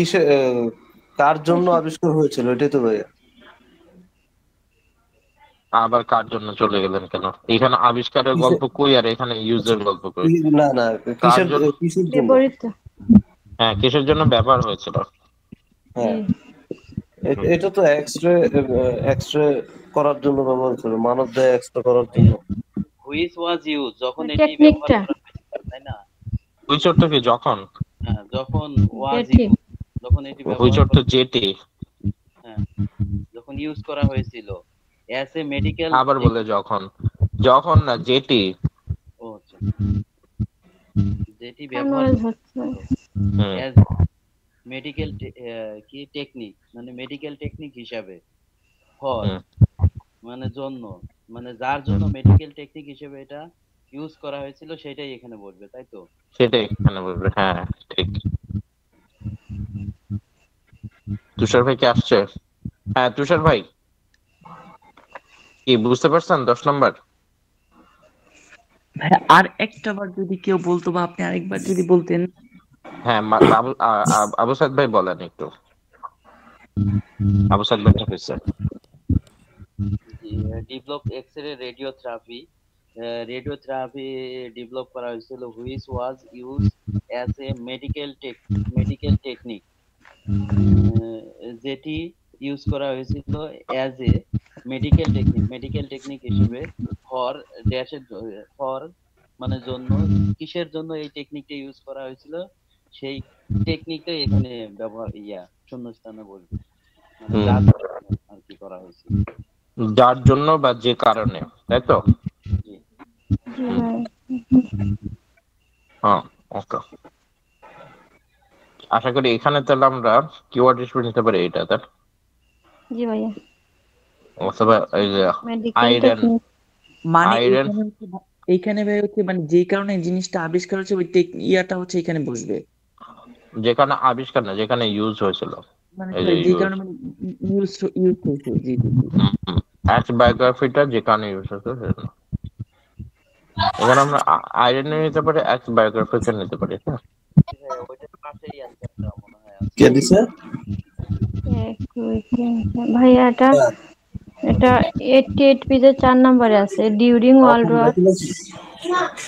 কার জন্য আবিষ্কার হয়েছিল, এটাই তো ভাইয়া। আবার কার জন্য চলে গেলেন কেন? এখানে আবিষ্কারের গল্প কই আর এখানে ইউজের গল্প কই? না না, কার কিসের জন্য? কিসের জন্য? ব্যবহৃত। হ্যাঁ, কিসের জন্য ব্যবহার হয়েছিল? হ্যাঁ, এটা তো এক্সরে, এক্সরে করার জন্য ব্যবহার ছিল, মানব দেহে এক্সরে করার জন্য। হুইচ ওয়াজ ইউজ, যখন এটি ব্যবহার টেকনিকটা করা হয়েছিল, তাই না? হুইচ অর্থ কি, যখন? হ্যাঁ, যখন ওয়াজ যেটি ইউজ, যখন এটি হুইচ ব্যবহার অর্থ যেটি। হ্যাঁ, যখন ইউজ করা হয়েছিল অ্যাজ এ মেডিকেল। আবার বলে যখন, যখন না যেটি। ও আচ্ছা, যেটি কেন ব্যবহার হচ্ছে? অ্যাজ মেডিকেল কি টেকনিক, মানে মেডিকেল টেকনিক হিসাবে, ফর মানে জন্য, মানে যার জন্য মেডিকেল টেকনিক হিসেবে এটা ইউজ করা হয়েছিল সেটাই এখানে বলবে, তাই তো? সেটাই এখানে বলবে, হ্যাঁ ঠিক। তুষার ভাই কি আসছে? হ্যাঁ তুষার ভাই, কি বুঝতে পারছেন 10 নম্বর? ভাই আর একটা বার যদি কেউ বলতো বা আপনি আরেকবার যদি বলতেন। হ্যাঁ, আবু সাদ ভাই বলেন একটু। আবু সাদ ভাই হয়েছে। ডেভেলপ এক্স-রে রেডিওথেরাপি ডেভেলপ করা হয়েছিল, which was use as a medical technique, যেটি ইউজ করা হয়েছিল অ্যাজ এ মেডিকেল টেকনিক হিসেবে, ফর ড্যাশের, ফর মানে জন্য, কিসের জন্য এই টেকনিকটা ইউজ করা হয়েছিল সেই টেকনিকটাই এখানে ব্যবহার শূন্যস্থানে বলবে, মানে যার জন্য আর কি করা হয়েছিল। যার জন্য বা যে কারণে, তাই তো? জি জি ভাই। হ্যাঁ, ওকে। আশা করি এখানে তাহলে আমরা কিওয়ার্ড হিসেবে নিতে পারি এটা, তাই? জি ভাইয়া, অথবা এই যে মেডিকেল আয়রন, টেকনিক। মানে আয়রন। এইখানে ভাই হচ্ছে মানে যে কারণে এই জিনিসটা আবিষ্কার হচ্ছে ওই ইয়াটা হচ্ছে এখানে বসবে। যেখানে আবিষ্কার না, যেখানে ইউজ হয়েছিল। মানে এই যে যে ইউজ, কারণে মানে ইউজ ইউজ হয়েছে। জি জি জি। বায়োগ্রাফিটা যেখানে ইউজ হয়েছে সেখানে। এখানে আমরা আয়রন নিতে পারি, বায়োগ্রাফিকে নিতে পারি, হ্যাঁ। হ্যাঁ, ওইটার পাশেই অ্যান্সারটা মনে হয় আছে। কে দিছে? ভাইয়া এটা 88 পেজের 4 নম্বরে আছে, ডিউরিং ওয়ার্ল্ড ওয়ার।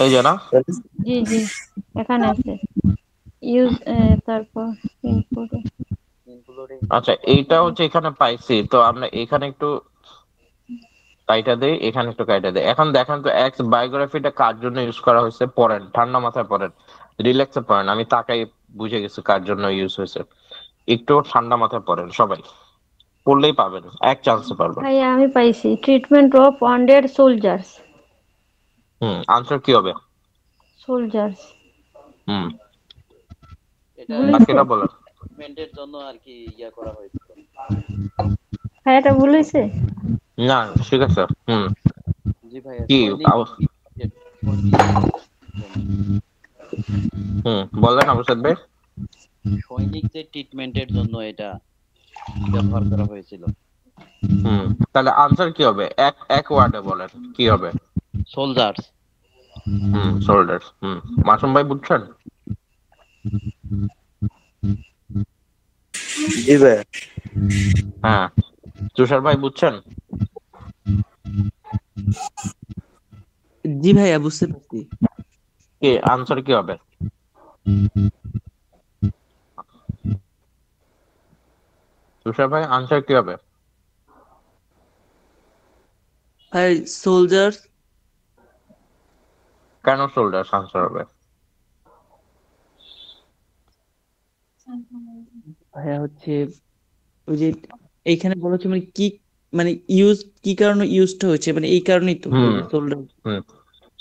এই যে না, জি জি, এখানে আছে ইউজ, তারপর ইনপুট। ইনক্লুডিং আচ্ছা এইটা হচ্ছে এখানে পাইছি, তো আমরা এখানে একটু কাইটা দেই, এখানে একটু কাইটা দেই। এখন দেখেন তো এক্স বায়োগ্রাফিটা কার জন্য ইউজ করা হয়েছে, পড়েন, ঠান্ডা মাথায় পড়েন, রিল্যাক্সে পড়েন। আমি তাকাই বুঝে গেছি কার জন্য ইউজ হয়েছে। একটু ঠান্ডা মাথায় পড়েন সবাই, পড়লেই পাবেন, এক চান্সে পারবেন। ভাইয়া আমি পাইছি, treatment of wounded soldiers. Answer কি হবে? সোলজার্স হুম, এটা ভুল হয়েছে বাকিরা বলেন। ট্রিটমেন্টের জন্য আর কি ইয়া করা হয়েছিল। ভাইয়া, এটা ভুল হয়েছে? না, ঠিক আছে। জি ভাইয়া, কি সৈনিক বলেন আবু সাদ ভাই। সৈনিকদের ট্রিটমেন্টের জন্য এটা ব্যবহার করা হয়েছিল। তাহলে আনসার কি হবে? এক এক ওয়ার্ডে বলেন কি হবে। সোলজার্স। সোল্ডার্স। মাসুম ভাই বুঝছেন? জি ভাইয়া। হ্যাঁ, তুষার ভাই বুঝছেন? জি ভাইয়া, বুঝতে পারছি। কি আনসার কি হবে? তুষার ভাই আনসার কি হবে? ভাই সোলজার্স। কেন সোল্ডার্স আনসার হবে? ভাইয়া হচ্ছে ওই যে এইখানে বলা হচ্ছে মানে কি, মানে ইউজ কি কারণে ইউজটা হয়েছে, মানে এই কারণেই তো সোল্ডার।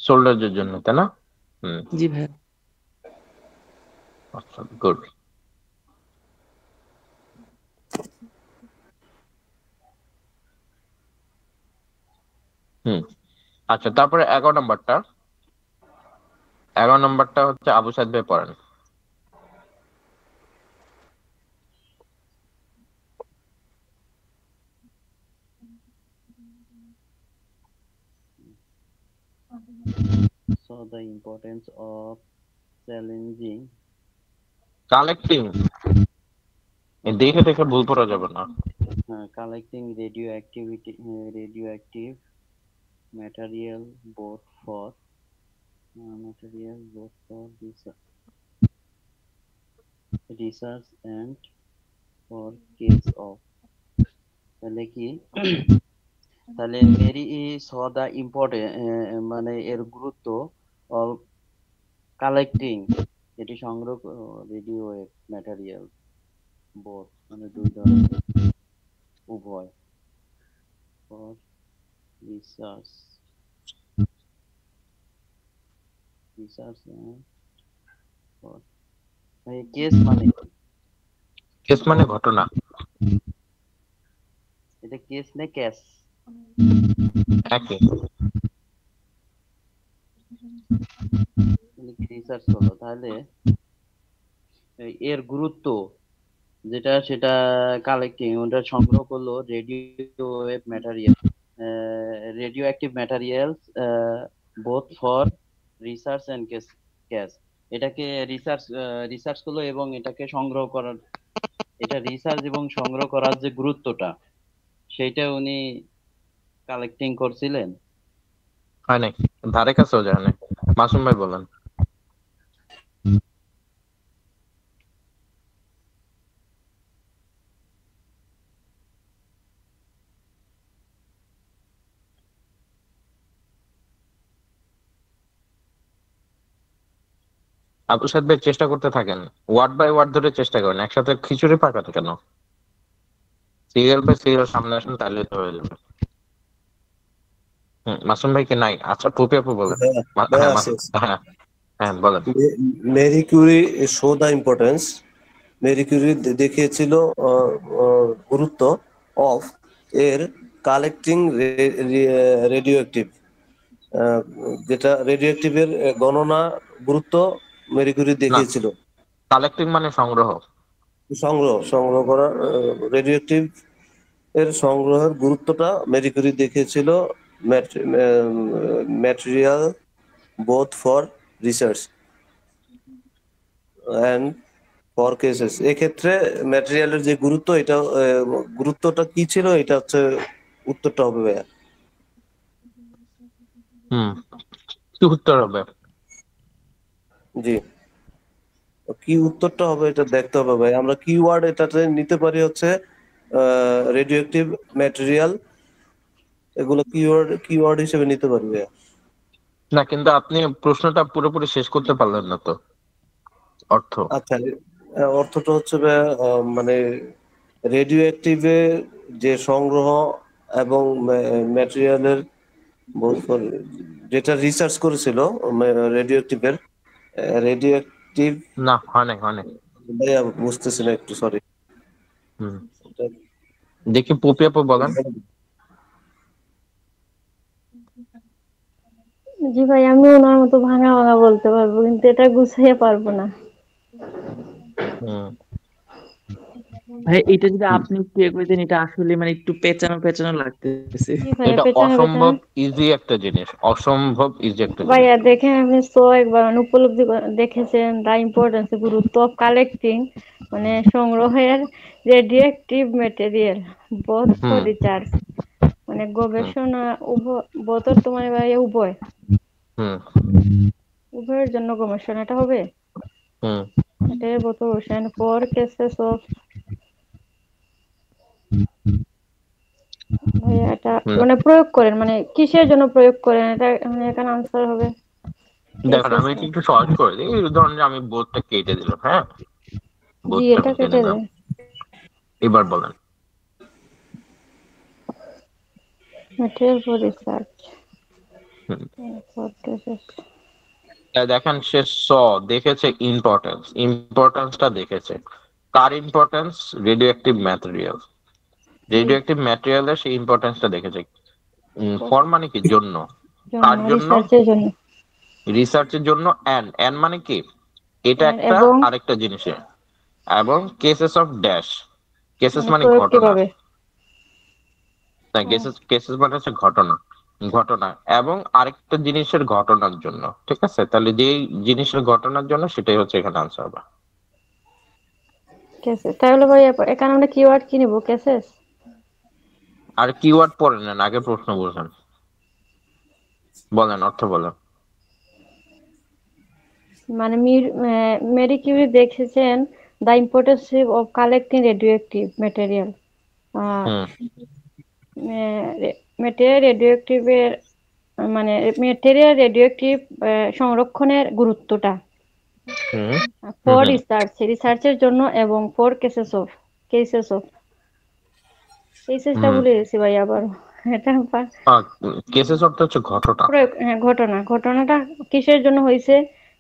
সোল্ডারদের জন্য, তাই না? জি ভাইয়া। আচ্ছা, গুড। আচ্ছা, তারপরে 11 নম্বরটা। 11 নম্বরটা হচ্ছে আবু সাদ ভাই পড়েন। So the importance of challenging collecting, দেখে দেখে ভুল করা যাবে না। collecting radioactive material both for research and for case of, তাহলে কি তাহলে মেরি saw the important মানে এর গুরুত্ব of কালেক্টিং, এটি সংগ্রহ রেডিও ম্যাটেরিয়াল বোথ মানে দুই ধরনের, উভয়, ফর রিসার্চ কেস মানে কেস মানে ঘটনা। এটা কেস না ক্যাশ? একই। রিসার্চ হলো, তাহলে এর গুরুত্ব যেটা সেটা কালেক্টিং, ওটা সংগ্রহ করলো radio wave material, radioactive materials both for research and cash. এটাকে রিসার্চ করলো এবং এটাকে সংগ্রহ করার, এটা রিসার্চ এবং সংগ্রহ করার যে গুরুত্বটা সেইটা উনি কালেক্টিং করছিলেন। হয় নাই, ধারে কাছেও যায় না। মাসুম ভাই বলেন। আবু সাদ ভাই চেষ্টা করতে থাকেন, ওয়ার্ড বাই ওয়ার্ড ধরে চেষ্টা করেন, একসাথে খিচুড়ি পাকাতে কেন? সিরিয়াল বাই সিরিয়াল সামনে আসেন, তাহলে তো হয়ে যাবে। মাসুম ভাই কি নাই? আচ্ছা, টুপি আপু বলেন। হ্যাঁ, হ্যাঁ হ্যাঁ বলেন। Marie Curie show the importance, Marie Curie দেখিয়েছিল গুরুত্ব অফ এর কালেক্টিং রেডিও অ্যাক্টিভ, যেটা রেডিও অ্যাক্টিভের গণনা গুরুত্ব মেরি কিউরি দেখিয়েছিল। কালেক্টিং মানে সংগ্রহ। সংগ্রহ করা, রেডিও অ্যাক্টিভ এর সংগ্রহের গুরুত্বটা মেরি কিউরি দেখিয়েছিল। Material both for research and for cases, এক্ষেত্রে ম্যাটেরিয়ালের যে গুরুত্ব, এটা গুরুত্বটা কি ছিল, এটা হচ্ছে উত্তরটা হবে ভাইয়া। কি উত্তর হবে? জি, কি উত্তরটা হবে এটা দেখতে হবে ভাই। আমরা কিওয়ার্ড এটাতে নিতে পারি হচ্ছে রেডিও অ্যাক্টিভ ম্যাটেরিয়াল এগুলো কিওয়ার্ড হিসেবে নিতে পারবে। না, কিন্তু আপনি প্রশ্নটা পুরোপুরি শেষ করতে পারলেন না তো। অর্থ। আচ্ছা, অর্থটা হচ্ছে মানে রেডিও অ্যাক্টিভে যে সংগ্রহ এবং ম্যাটেরিয়ালের যেটা রিসার্চ করেছিল রেডিও অ্যাক্টিভের, রেডিও অ্যাক্টিভ, না, হয় নাই, হয় নাই। ভাইয়া বুঝতেছি না একটু, সরি। হুম, দেখি পপি আপু বলেন। জি ভাই, আমি ওনার মতো ভাঙা ভাঙা বলতে পারবো, কিন্তু এটা গুছাইয়ে পারবো না। হুম। ভাই এটা যদি আপনি ক্লিয়ার করে দেন, এটা আসলে মানে একটু পেঁচানো পেঁচানো লাগতেছে। জি ভাইয়া, এটা পেছনে পেছনে। অসম্ভব ইজি একটা জিনিস, অসম্ভব ইজি একটা জিনিস। ভাইয়া দেখেন, আপনি তো একবার মানে উপলব্ধি দেখেছেন দা ইম্পর্টেন্স গুরুত্ব অফ কালেক্টিং, মানে সংগ্রহের radio active material both for hmm, research, মানে হুম, গবেষণা উভয়, বোথর তো মানে ভাইয়া উভয়, হুম, উভয়ের জন্য গবেষণাটা হবে। হুম, এটা both ocean for cases of, ভাইয়া এটা হুম। মানে প্রয়োগ করেন, মানে কিসের জন্য প্রয়োগ করেন, এটা মানে এখানে আনসার হবে দেখেন, কেসেস। আমি একটু সহজ করে দিই। এই ধরুন যে আমি বোর্ডটা কেটে দিলাম, হ্যাঁ, জি, বোর্ডটা এটা কেটে কেটে নিলাম। দেয়। এবার বলেন। ম্যাটেরিয়াল ফর রিসার্চ হুম। For cases. দেখেন, সে দেখেছে ইম্পর্টেন্স, ইম্পর্টেন্সটা দেখেছে। কার ইম্পর্টেন্স? Radioactive material. জি, রেডিও অ্যাক্টিভ ম্যাটেরিয়ালের সেই ইম্পর্টেন্সটা দেখেছে। ফর মানে কি? জন্য। জন্য কার জন্য? রিসার্চের জন্য। রিসার্চের জন্য। এন্ড এন্ড মানে কি? এটা একটা এবং আরেকটা জিনিসে। এবং কেসেস অফ ড্যাশ। কেসেস মানে মানে প্রয়োগ ঘটনা। কিভাবে। না, ও, কেসেস কেসেস মানে হচ্ছে ঘটনা। ঘটনা এবং আরেকটা জিনিসের ঘটনার জন্য। ঠিক আছে, তাহলে যেই জিনিসের ঘটনার জন্য সেটাই হচ্ছে এখানে আনসার হবে। কেসেস, তাহলে ভাই এখানে আমরা কিওয়ার্ড কি নিব, কেসেস। আর কিওয়ার্ড পড়ে নেন, আগে প্রশ্ন বলছেন। বলেন, অর্থ বলেন। মানে মেরি কিউরি দেখেছেন the importance of collecting radioactive material, হুম, ম্যাটেরিয়াল রেডিও অ্যাক্টিভের, মানে ম্যাটেরিয়াল রেডিও অ্যাক্টিভ সংরক্ষণের গুরুত্বটা হুম, হুম, ফর হুম। রিসার্চের জন্য, এবং ফর কেসেস অফ কেসেসটা হুম। ভুলে গেছি ভাই আবার। এটা কেসেস অর্থ হচ্ছে ঘটনা। প্রয়োগ, হ্যাঁ, ঘটনাটা কিসের জন্য হয়েছে,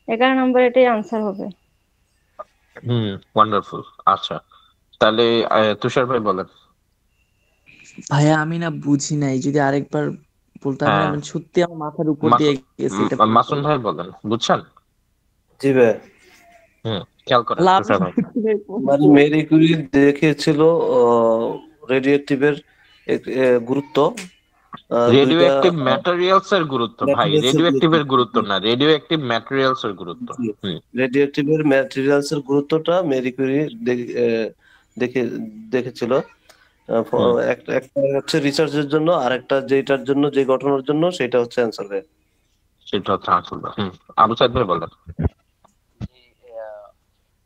11 নম্বর এটাই আনসার হবে। হুম, ওয়ান্ডারফুল। আচ্ছা, তাহলে তুষার ভাই বলেন। ভাইয়া আমি না বুঝি নাই, যদি আরেকবার বলতে, আমি না হ্যাঁ, মানে সত্যি আমার মাথার উপর দিয়ে মাসুম গেছে এটা। মাসুম ভাই বলেন, বুঝছেন? জি ভাই, হুম, খেয়াল করেন লাভ তুষার ভাই। মানে মেরি কুরি দেখিয়েছিল রেডিও অ্যাক্টিভের গুরুত্ব, রেডিও দুইটা অ্যাক্টিভ ম্যাটেরিয়ালস এর গুরুত্ব ভাই, ম্যাটেরিয়ালস এর রেডিও অ্যাক্টিভ গুরুত্ব। এর গুরুত্ব না, রেডিও অ্যাক্টিভ ম্যাটেরিয়ালস এর গুরুত্ব। হুম, রেডিও অ্যাক্টিভের ম্যাটেরিয়ালস এর গুরুত্বটা মেরি কুরি দেখে দেখেছিল। হুম। একটা একটা হচ্ছে রিসার্চের জন্য, আর একটা যেটার জন্য, যে ঘটনার জন্য, সেটা হচ্ছে অ্যান্সার। সেটা হচ্ছে আসল। হুম, আবু সাইদ ভাই বলেন।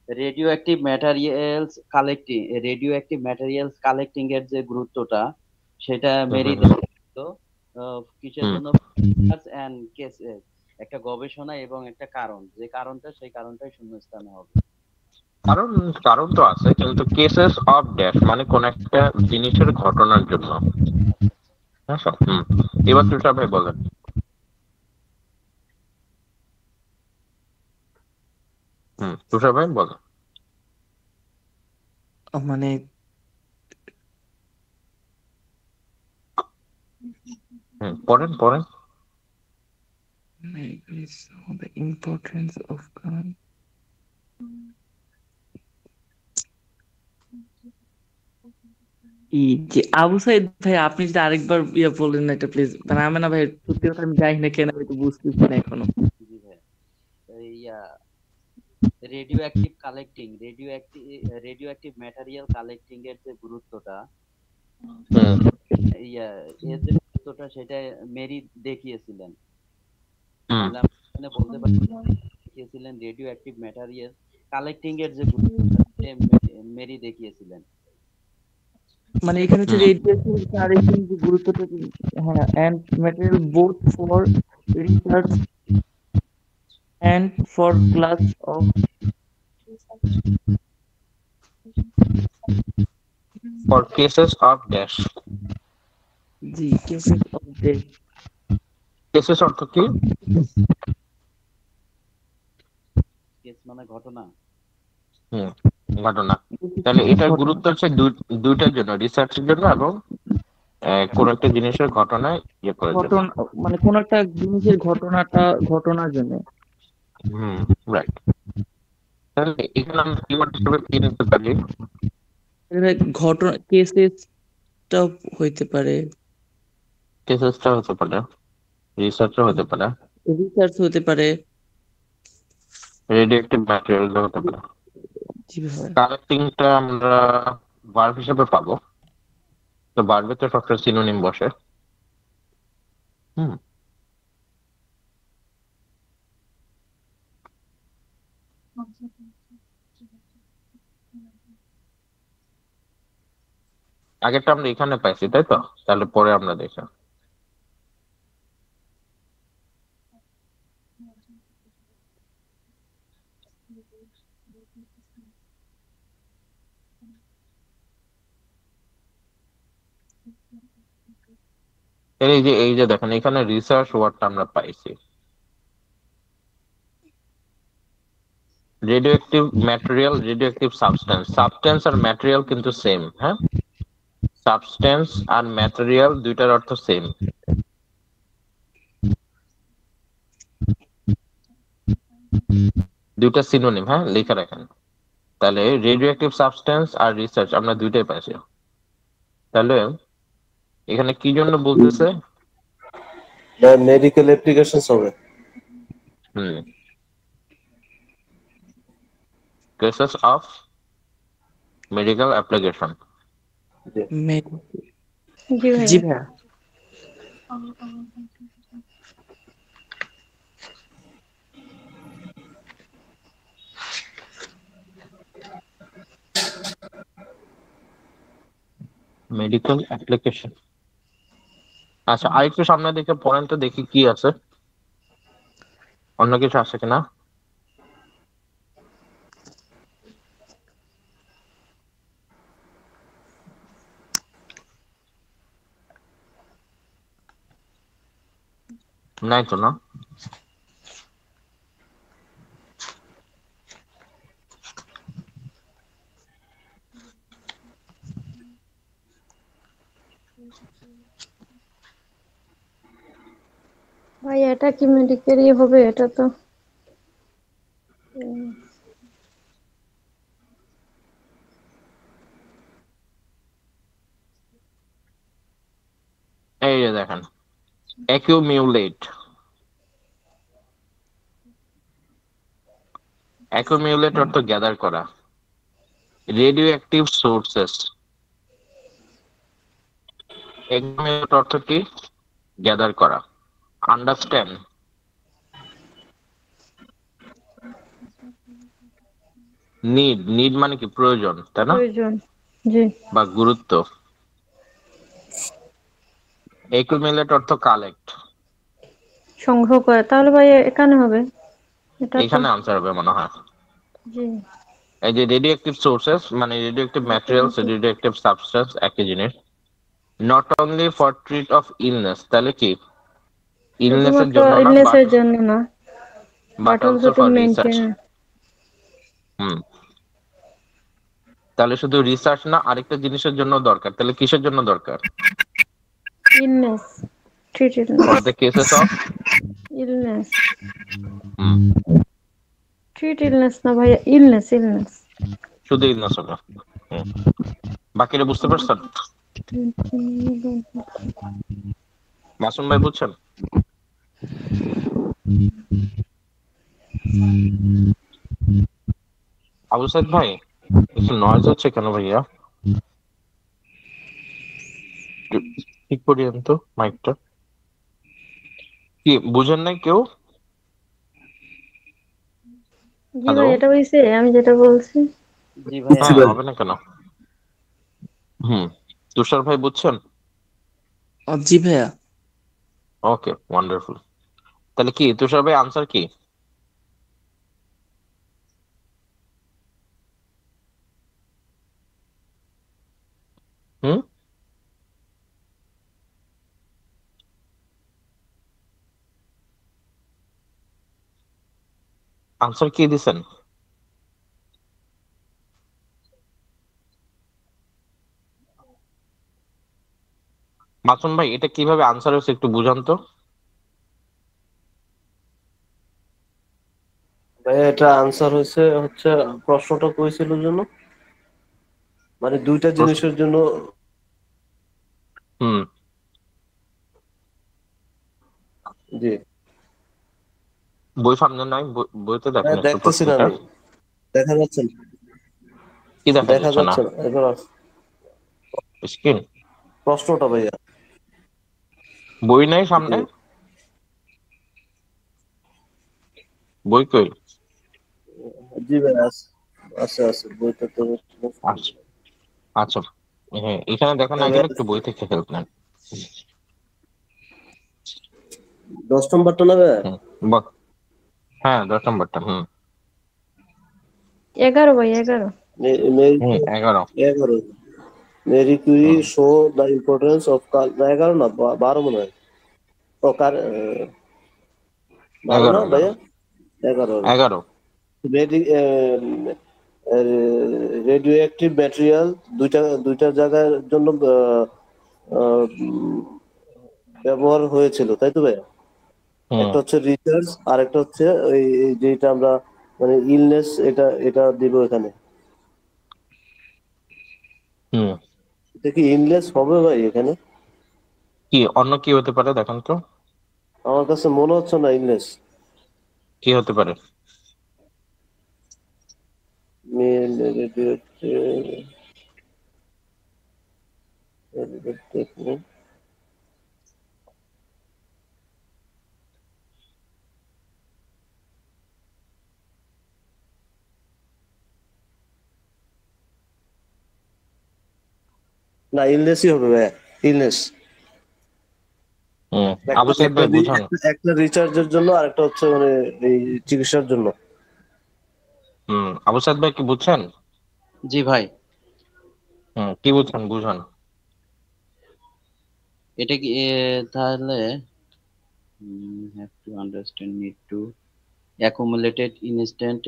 রেডিও অ্যাক্টিভ ম্যাটেরিয়ালস কালেক্টিং এর যে গুরুত্বটা, সেটা হুম, মেরি হুম, হুম, দেখতো কিসের হুম। জন্য, এন্ড কেসেস, একটা গবেষণা এবং একটা কারণ, যে কারণটা, সেই কারণটাই শূন্যস্থানে হবে। কারণ কারণ তো আছে, কিন্তু কেসেস অফ ড্যাশ মানে কোন একটা জিনিসের ঘটনার জন্য। হ্যাঁ স্যার। হুম, এবার তুষার ভাই বলেন। হুম, তুষার ভাই বলেন। মানে হুম, পড়েন পড়েন। the importance of যে আবু সাইদ ভাই, আপনি যদি আরেকবার বলেন না এটা প্লিজ, মানে আমি না ভাই সত্যি কথা আমি জানি না কেন, আমি তো বুঝতেছি না এখনো। জি ভাই, ইয়া রেডিও অ্যাক্টিভ ম্যাটেরিয়াল কালেক্টিং এর যে গুরুত্বটা, হুম, এর যে গুরুত্বটা, সেটা মেরি দেখিয়েছিলেন। হুম। তাহলে আমরা এখানে বলতে পারি দেখিয়েছিলেন রেডিও অ্যাক্টিভ ম্যাটেরিয়াল কালেক্টিং এর যে গুরুত্বটা, সেটা মেরি দেখিয়েছিলেন। মানে এখানে হচ্ছে হুম রেডিয়েশন চার্জিং যে গুরুত্বটা হ্যাঁ and material both for research and for class of for cases of dash. G cases of death. Cases অর্থ কি? কেস মানে ঘটনা। হুম, ঘটনা। তাহলে এটার ঘটনা গুরুত্ব হচ্ছে দুইটার জন্য, রিসার্চের জন্য এবং কোন একটা জিনিসের ঘটনায় ইয়ে করার জন্য। ঘটনা মানে কোন একটা জিনিসের ঘটনার জন্য। হুম, রাইট। তাহলে এখানে আমরা কিওয়ার্ড হিসেবে কি নিতে পারি? এখানে ঘটনা কেসেসটা হইতে পারে, কেসেসটা হতে পারে, রিসার্চও হতে পারে, রিসার্চ হতে পারে। রেডিও অ্যাক্টিভ ম্যাটেরিয়াল হতে পারে। জি ভাই। কালেক্টিংটা আমরা ভার্ব হিসেবে পাবো, তো ভার্বে তো সবসময় সিনোনিম বসে। হুম, আগেরটা আমরা এখানে পাইছি তাই তো, তাহলে পরে আমরা দেখি। এই যে দেখেন এখানে রিসার্চ ওয়ার্ডটা আমরা পাইছি। Radioactive material, radioactive substance, substance আর ম্যাটেরিয়াল কিন্তু সেম। হ্যাঁ, সাবস্টেন্স আর ম্যাটেরিয়াল দুইটার অর্থ সেম। দুইটা সিনোনিম, হ্যাঁ লেখা রাখেন। তাহলে রেডিও অ্যাক্টিভ সাবস্টেন্স আর রিসার্চ আমরা দুইটাই পাইছি। তাহলে এখানে কি জন্য বলতেছে? মেডিকেল অ্যাপ্লিকেশনস হবে। হুম, কেসেস অফ মেডিকেল অ্যাপ্লিকেশন। জি জি ভাইয়া। ভাইয়া। Medical application. আচ্ছা, আরেকটু সামনে দেখে পড়েন তো, দেখি কি আছে, অন্য কিছু আছে কিনা। নাই তো না? ভাই এটা কি মেডিকেলই হবে? এটা তো এই যে দেখেন, অ্যাকিউমিউলেট। অ্যাকিউমিউলেট অর্থ গ্যাদার করা। রেডিও অ্যাক্টিভ সোর্সেস, অ্যাকিউমিউলেট অর্থ কি? গ্যাদার করা। আন্ডারস্ট্যান্ড, নিড মানে কি? প্রয়োজন, তাই না? প্রয়োজন। জি, বা গুরুত্ব। অ্যাকিউমিউলেট অর্থ কালেক্ট। সংগ্রহ করে। তাহলে ভাই এখানে হবে এটা তো। এখানে আনসার হবে মনে হয়। জি, এই যে রেডিও অ্যাক্টিভ সোর্সেস মানে radio active materials, radio active substance একই জিনিস। Not only for treat of illness, তাহলে কি ইলনেসের শুধুমাত্র জন্য না, বাট ইলনেসের জন্য না, but but also also to for research. Maintain. হুম, তাহলে শুধু রিসার্চ না, আরেকটা জিনিসের জন্য দরকার। তাহলে কিসের জন্য দরকার? Illness, treat for illness, the cases of. Illness, hmm, treat illness না ভাইয়া, ইলনেস, ইলনেস। শুধু ইলনেস হবে। হুম, বাকিটা বুঝতে পারছেন? মাসুম ভাই বুঝছেন? আবু সাইদ ভাই, একটু নয়েজ হচ্ছে কেন ভাইয়া? একটু ঠিক করিয়েন তো মাইকটা। কি বুঝেন নাই কেউ? জি হ্যালো? ভাই, এটা হয়েছে আমি যেটা বলছি। জি ভাইয়া। হ্যাঁ, হবে না কেন? হুম, তুষার ভাই বুঝছেন? জি ভাইয়া। ওকে, ওয়ান্ডারফুল। তাহলে কি তুষার ভাই আনসার কি? হুম, আনসার কি দিছেন? মাসুম ভাই, এটা কিভাবে আনসার হয়েছে একটু বুঝান তো। ভাই এটা আনসার হচ্ছে প্রশ্নটা কইছিল জন্য, মানে দুইটা প্রশ্ন, জিনিসের জন্য। হুম, জি বই সামনে নাই, বইতে দেখেন হ্যাঁ, একটু দেখতেছি না প্রশ্নটা। আমি। দেখা যাচ্ছে না। কি দেখা দেখা যাচ্ছে না? যাচ্ছে না এবার স্ক্রিন, প্রশ্নটা ভাইয়া। বই নাই জি সামনে? বই কই? জি ভাই, আছে আছে বইটা তো। আচ্ছা, আচ্ছা, হ্যাঁ এখানে দেখা না হ্যাঁ গেলে ভাইয়া, একটু বই থেকে হেল্প নেন। 10 নম্বরটা না ভাইয়া? হুম, বল। হ্যাঁ, 10 নম্বরটা, হুম। 11 ভাই, 11। Marie hmm, 11। 11, Marie Curie hmm, show the importance of কাল, না 11 না 12 মনে হয়। ও কার 12 11, না 11, ভাইয়া? 11। 11। রেডি রেডিও অ্যাক্টিভ ম্যাটেরিয়াল দুইটা দুইটা জায়গার জন্য আহ, উম, ব্যবহার হয়েছিল, তাই তো ভাইয়া? হুম, একটা হচ্ছে রিসার্চ আর একটা হচ্ছে ওই এই যেটা আমরা মানে ইলনেস, এটা এটা দিব এখানে। হুম। এটা কি ইলনেস হবে ভাই এখানে? কি অন্য কি হতে পারে দেখেন তো? আমার কাছে মনে হচ্ছে না ইলনেস। কি হতে পারে? না, ইলনেসই হবে ভাইয়া, ইলনেস। হুম, একটা আবু সাইদ একটা ভাই বুঝান। একটা রিচার্জের জন্য আর একটা হচ্ছে মানে এই চিকিৎসার জন্য। হুম, আবু সাইদ ভাই কি বুঝছেন? জি ভাই। হুম, কি বুঝছেন বুঝান। এটা কি তাহলে have to understand, need to accumulated instant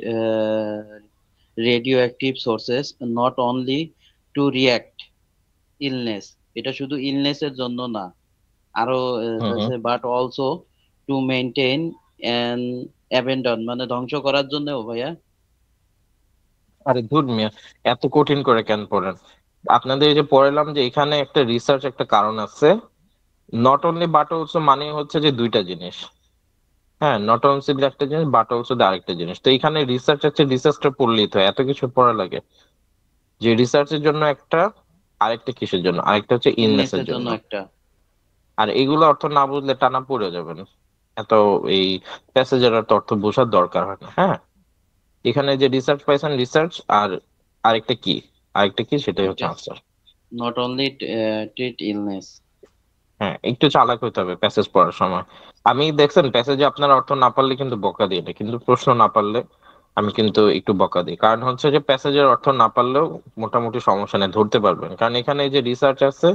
radioactive sources not only to react illness, এটা শুধু ইলনেস এর জন্য না, আরো হুম, হুম। But also to maintain and abandon, মানে ধ্বংস করার জন্যও ভাইয়া। আরে ধুর মিয়া, এত কঠিন করে কেন পড়েন? আপনাদের এই যে পড়ালাম যে এখানে একটা রিসার্চ একটা কারণ আছে, নট অনলি বাট অলসো মানে হচ্ছে যে দুইটা জিনিস। হ্যাঁ, নট অনলি একটা জিনিস, বাট অলসো আরেকটা জিনিস। তো এখানে রিসার্চ আছে, রিসার্চটা পড়লেই তো হয়, এত কিছু পড়া লাগে? যে রিসার্চের জন্য একটা, আরেকটা কিসের জন্য, আরেকটা হচ্ছে ইলনেস ইলনেসের এর জন্য জন্য। একটা। আর এগুলো অর্থ না বুঝলে টানা পড়ে যাবেন। এত এই প্যাসেজের অর্থ বোঝার দরকার হয় না। হ্যাঁ, এখানে যে রিসার্চ পাইছেন, রিসার্চ আর আরেকটা কি, আরেকটা কি সেটাই হচ্ছে এটা answer. Not only treat illness. হ্যাঁ, একটু চালাক হইতে হবে প্যাসেজ পড়ার সময়। আমি দেখছেন প্যাসেজে আপনার অর্থ না পারলে কিন্তু বকা দিই না, কিন্তু প্রশ্ন না পারলে আমি কিন্তু একটু বকা দিই। কারণ হচ্ছে যে প্যাসেজের অর্থ না পারলেও মোটামুটি সমস্যা নেই, ধরতে পারবেন। কারণ এখানে এই যে রিসার্চ আছে,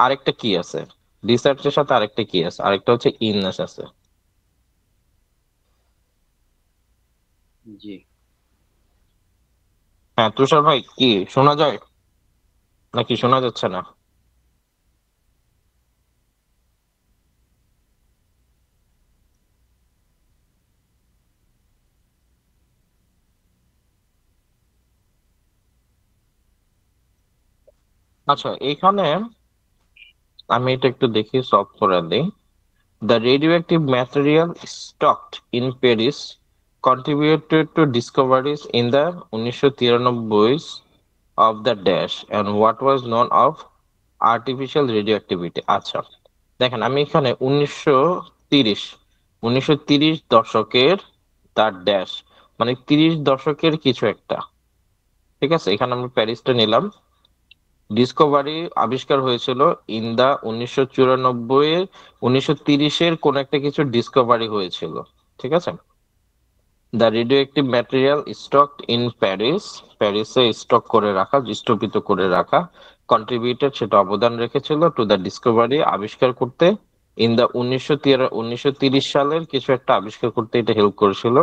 আরেকটা কি আছে, রিসার্চের সাথে আরেকটা কি আছে, আরেকটা হচ্ছে ইলনেস আছে। জি। হ্যাঁ তুষার ভাই, কি শোনা যায় নাকি শোনা যাচ্ছে না? আচ্ছা, এখানে আমি এটা একটু দেখি সলভ করে দিই। The radioactive material stocked in Paris contributed to discoveries in the 1993 of the dash and what was known of artificial radioactivity. আচ্ছা, দেখেন আমি এখানে 1930 দশকের তার ড্যাশ, মানে 30 দশকের কিছু একটা। ঠিক আছে, এখানে আমরা প্যারিসটা নিলাম। ডিসকভারি আবিষ্কার হয়েছিল ইন দা 1994 1930-এর কোন একটা কিছু ডিসকভারি হয়েছিল, ঠিক আছে। The radioactive material stocked in Paris, প্যারিসে স্টক করে রাখা, স্থাপিত করে রাখা, কন্ট্রিবিউটেড, সেটা অবদান রেখেছিল টু দ্য ডিসকভারি, আবিষ্কার করতে, ইন দা 1930 সালের কিছু একটা আবিষ্কার করতে এটা হেল্প করেছিল,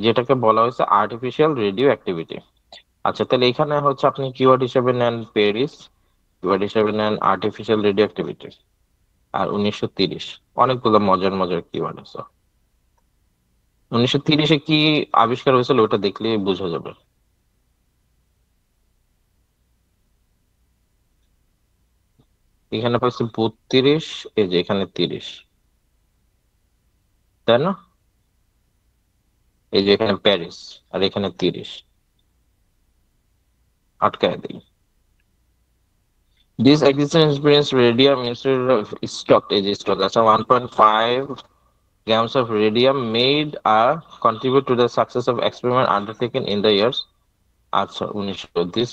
যেটাকে বলা হয়েছে আর্টিফিশিয়াল রেডিও অ্যাক্টিভিটি। আচ্ছা, তাহলে এখানে হচ্ছে আপনি কিওয়ার্ড হিসেবে নেন প্যারিস, কিওয়ার্ড হিসেবে নেন আর্টিফিশিয়াল রেডিও অ্যাক্টিভিটি, আর 1930 অনেকগুলো মজার মজার কিওয়ার্ড আছে। 1930-এ কি আবিষ্কার হয়েছিল ওটা দেখলে বোঝা যাবে। এখানে পাইছি 32, এই যে এখানে 30, তাই না? এই যে এখানে প্যারিস আর এখানে 30, আটকায় দিই। This existence experience radium instead of stock, এই যে stock আছে 1.5 grams of radium made a contribute to the success of experiment undertaken in the years, আচ্ছা 1900, this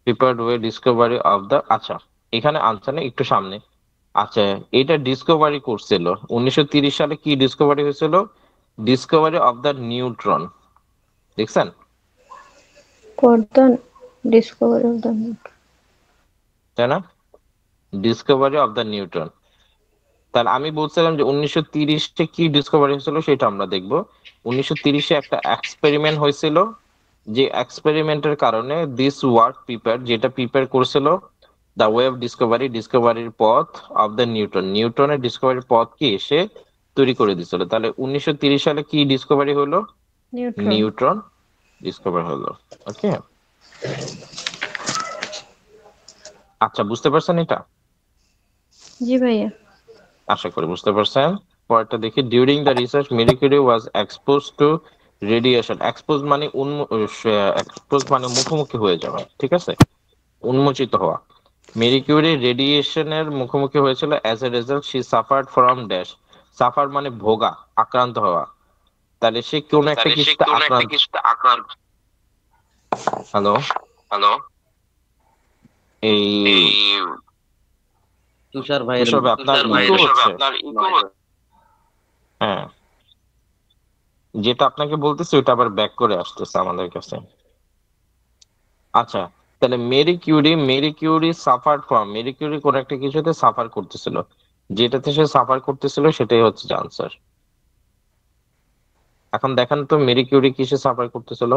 prepared way discovery of the, আচ্ছা এখানে আনসার একটু সামনে। আচ্ছা, এটা ডিসকভারি করছিল 1930 সালে, কি ডিসকভারি হয়েছিল? ডিসকভারি অফ দ্য নিউট্রন, দেখছেন? For the discovery of the তাই না? Discovery of the neutron. তাহলে আমি বলছিলাম যে 1930-এ কি ডিসকভারি হয়েছিল সেটা আমরা দেখবো। 1930-এ একটা এক্সপেরিমেন্ট হয়েছিল, যে এক্সপেরিমেন্টের কারণে দিস ওয়ার্ক প্রিপেয়ার, যেটা প্রিপেয়ার করেছিল দ্য ওয়ে অফ ডিসকভারি, ডিসকভারির পথ অফ দ্য নিউটন, নিউটনের ডিসকভারির পথ কি সে তৈরি করে দিছিল। তাহলে 1930 সালে কি ডিসকভারি হলো? neutron. নিউট্রন ডিসকভার হলো। ওকে, আচ্ছা বুঝতে পারছেন এটা? জি ভাইয়া। আশা করি বুঝতে পারছেন। পরেরটা দেখি, during the research Marie Curie was expose to radiation. Expose মানে এক্সপোজ মানে মুখোমুখি হয়ে যাওয়া, ঠিক আছে, উন্মোচিত হওয়া। মেরি কিউরি রেডিয়েশনের মুখোমুখি হয়েছিল, as a result she suffered from dash, suffer মানে ভোগা, আক্রান্ত হওয়া। তাহলে সে কোন একটা কিছুতে আক্রান্ত, হ্যালো হ্যালো, এই তুষার ভাইয়ের এসবে আপনার ইকো হচ্ছে। হ্যাঁ, যেটা আপনাকে বলতেছে ওটা আবার ব্যাক করে আসতেছে আমাদের কাছে। আচ্ছা, তাহলে Marie Curie suffer from, Marie Curie কোন একটা কিছুতে সাফার করতেছিল, যেটাতে সে সাফার করতেছিল সেটাই হচ্ছে আনসার। এখন দেখেন তো মেরি কিউরি কিসে সাফার করতেছিল।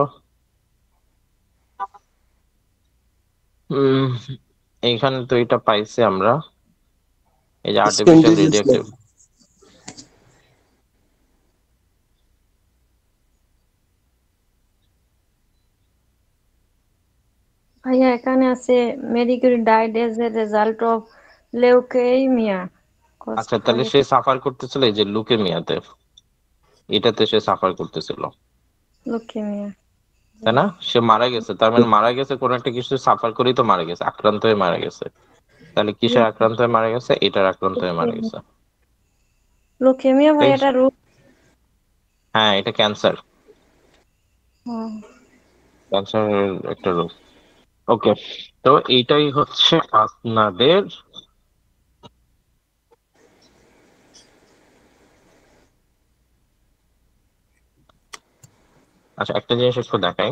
উম এইখানে তো এটা পাইছি আমরা, এই যে আর্টিফিশিয়াল রেডিও। ভাইয়া এখানে আছে Marie Curie died as a result of leukaemia. আচ্ছা, তাহলে সে সাফার করতেছিল এই যে লুকেমিয়াতে, এটাতে সে সাফার করতেছিল, লুকেমিয়া। তাই না? সে মারা গেছে, তার মানে মারা গেছে কোন একটা কিছু সাফার করেই তো মারা গেছে, আক্রান্ত হয়ে মারা গেছে। তাহলে কিসের আক্রান্ত হয়ে মারা গেছে? এটার আক্রান্ত হয়ে মারা গেছে। লুকেমিয়া ভাই এটা রোগ। হ্যাঁ, এটা ক্যান্সার, হুম। ক্যান্সারের একটা রোগ। ওকে, তো এইটাই হচ্ছে আপনাদের আচ্ছা একটা জিনিস একটু দেখাই।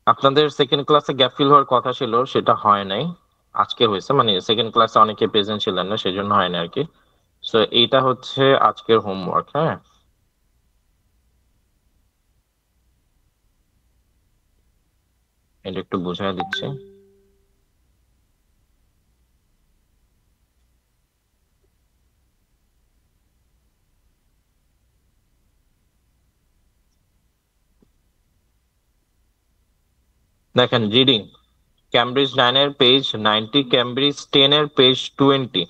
আপনাদের সেকেন্ড ক্লাসে গ্যাপ ফিল হওয়ার কথা ছিল, সেটা হয় নাই, আজকে হয়েছে। মানে সেকেন্ড ক্লাসে অনেকে প্রেজেন্ট ছিলেন না, সেজন্য হয় না আর কি। সো এইটা হচ্ছে আজকের হোমওয়ার্ক। হ্যাঁ, এটা একটু বুঝাই দিচ্ছি। দেখেন, রিডিং ক্যামব্রিজ 9-এর পেজ 90, ক্যামব্রিজ 10-এর পেজ 20।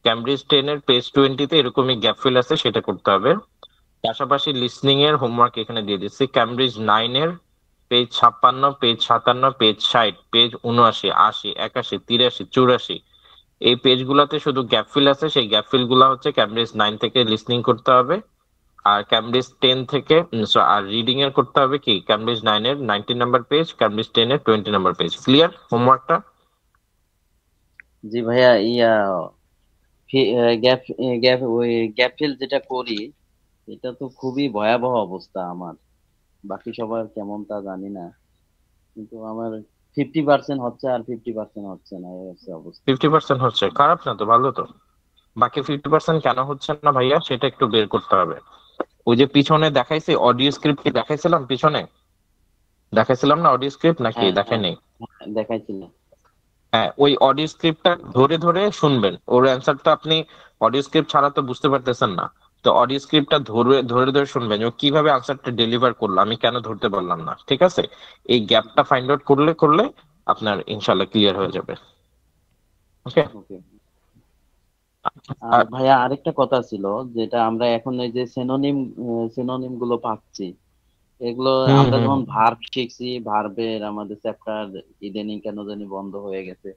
ক্যামব্রিজ 10-এর পেজ 20-তে এরকমই গ্যাপ ফিল আছে, সেটা করতে হবে। পাশাপাশি লিসনিং এর হোমওয়ার্ক এখানে দিয়ে দিচ্ছি। ক্যামব্রিজ 9-এর পেজ 56, পেজ 57, পেজ 60, পেজ 79, 80, 81, 83, 84, এই পেজগুলোতে শুধু গ্যাপ ফিল আছে। সেই গ্যাপ ফিল গুলা হচ্ছে ক্যামব্রিজ 9 থেকে লিসনিং করতে হবে, আর ক্যামব্রিজ 10 থেকে আর রিডিং এর করতে হবে কি ক্যামব্রিজ 9 এর 19 নাম্বার পেজ, ক্যামব্রিজ 10 এর 20 নাম্বার পেজ। ক্লিয়ার হোমওয়ার্কটা? জি ভাইয়া, ইয়া গ্যাপ গ্যাপ ওই গ্যাপ ফিল যেটা করি, এটা তো খুবই ভয়াবহ অবস্থা আমার। বাকি সবার কেমন তা জানি না, কিন্তু আমার 50% হচ্ছে আর 50% হচ্ছে না, এই হচ্ছে অবস্থা। 50% হচ্ছে, খারাপ না তো, ভালো তো। বাকি 50% কেন হচ্ছে না ভাইয়া সেটা একটু বের করতে হবে। ওই যে পিছনে দেখাইছি অডিও স্ক্রিপ্ট, কি দেখাইছিলাম পিছনে? দেখাইছিলাম না অডিও স্ক্রিপ্ট, নাকি হ্যাঁ দেখাই হ্যাঁ নাই? হ্যাঁ, দেখাইছিলেন। হ্যাঁ, ওই অডিও স্ক্রিপ্টটা ধরে ধরে শুনবেন। ওর অ্যান্সারটা আপনি অডিও স্ক্রিপ্ট ছাড়া তো বুঝতে পারতেছেন না। তো অডিও স্ক্রিপ্টটা ধরে ধরে ধরে শুনবেন যে ও কিভাবে আনসারটা ডেলিভার করলো, আমি কেন ধরতে পারলাম না। ঠিক আছে, এই গ্যাপটা ফাইন্ড আউট করলে করলে আপনার ইনশাল্লাহ ক্লিয়ার হয়ে যাবে। ওকে। ওকে। আর ভাইয়া আরেকটা কথা ছিল, যেটা আমরা এখন এই যে সিনোনিম গুলো পাচ্ছি, এগুলো হুম আমরা হুম যখন ভার্ব শিখছি, ভার্বের আমাদের চ্যাপ্টার ইদানিং কেন জানি বন্ধ হয়ে গেছে,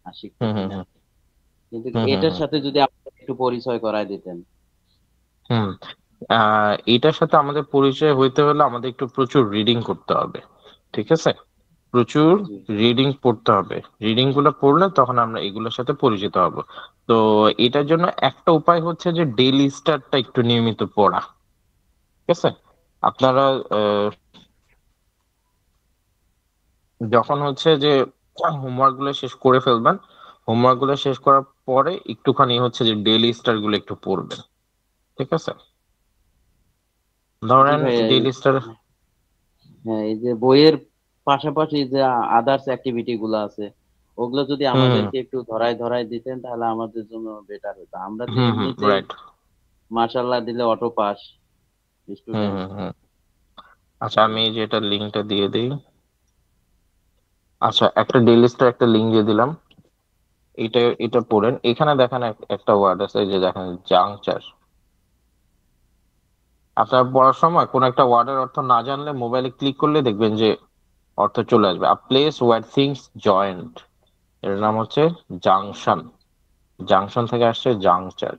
আর হুম শিখতেছি হুম না। হুম কিন্তু হুম হুম এটার হুম সাথে যদি আপনি একটু পরিচয় করায় দিতেন। হুম। এটার সাথে আমাদের পরিচয় হইতে হলে আমাদের একটু প্রচুর রিডিং করতে হবে। ঠিক আছে, প্রচুর জি রিডিং পড়তে হবে। রিডিং গুলো পড়লে তখন আমরা এগুলোর সাথে পরিচিত হব। তো এটার জন্য একটা উপায় হচ্ছে যে ডেইলি স্টারটা একটু নিয়মিত পড়া। ঠিক আছে, আপনারা আহ, যখন হচ্ছে যে হোমওয়ার্ক গুলো শেষ করে ফেলবেন, হোমওয়ার্ক গুলো শেষ করার পরে একটুখানি হচ্ছে যে ডেইলি স্টার গুলো একটু পড়বেন। ঠিক আছে, জি ধরেন ভাইয়া, ডেইলি স্টার। হ্যাঁ, এই যে বইয়ের পাশাপাশি যে আদার্স অ্যাক্টিভিটি গুলো আছে, ওগুলো যদি হুম আমাদেরকে একটু ধরায় ধরায় দিতেন, তাহলে আমাদের জন্য বেটার হতো। আমরা তো হুম হুম এমনিতেই রাইট। মাশাল্লাহ দিলে অটো পাস হুম স্টুডেন্ট। হুম হুম আচ্ছা, আমি এই যে এটা লিঙ্কটা দিয়ে দিই। আচ্ছা, একটা ডেইলি স্টার একটা লিঙ্ক দিয়ে দিলাম। এটা এটা পড়েন। এখানে দেখেন একটা ওয়ার্ড আছে, এই যে দেখেন জাংচার। আপনার পড়ার সময় কোন একটা ওয়ার্ডের অর্থ না জানলে মোবাইলে ক্লিক করলে দেখবেন যে অর্থ চলে আসবে। A place where things joint, এর নাম হচ্ছে জাংশন। জাংশন থেকে আসছে জাংচার।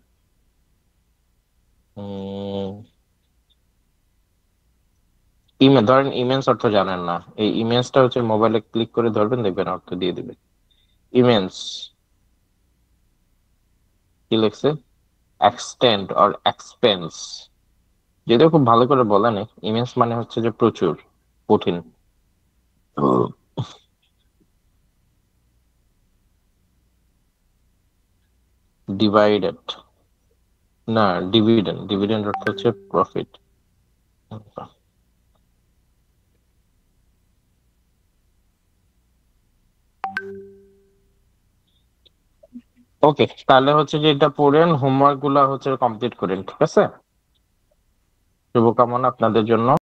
ধরেন ইমেন্স অর্থ জানেন না, এই ইমেন্সটা হচ্ছে মোবাইলে ক্লিক করে ধরবেন, দেখবেন অর্থ দিয়ে দিবে। ইমেন্স কি লিখছে? Extend or expense. যদিও খুব ভালো করে বলে নেই। ইমেন্স মানে হচ্ছে যে প্রচুর, কঠিন। ডিভাইডেড না, ডিভিডেন্ড। ডিভিডেন্ড অর্থ হচ্ছে প্রফিট। ওকে, তাহলে হচ্ছে যে এটা পড়েন, হোমওয়ার্ক গুলা হচ্ছে কমপ্লিট করেন। ঠিক আছে, শুভকামনা আপনাদের জন্য।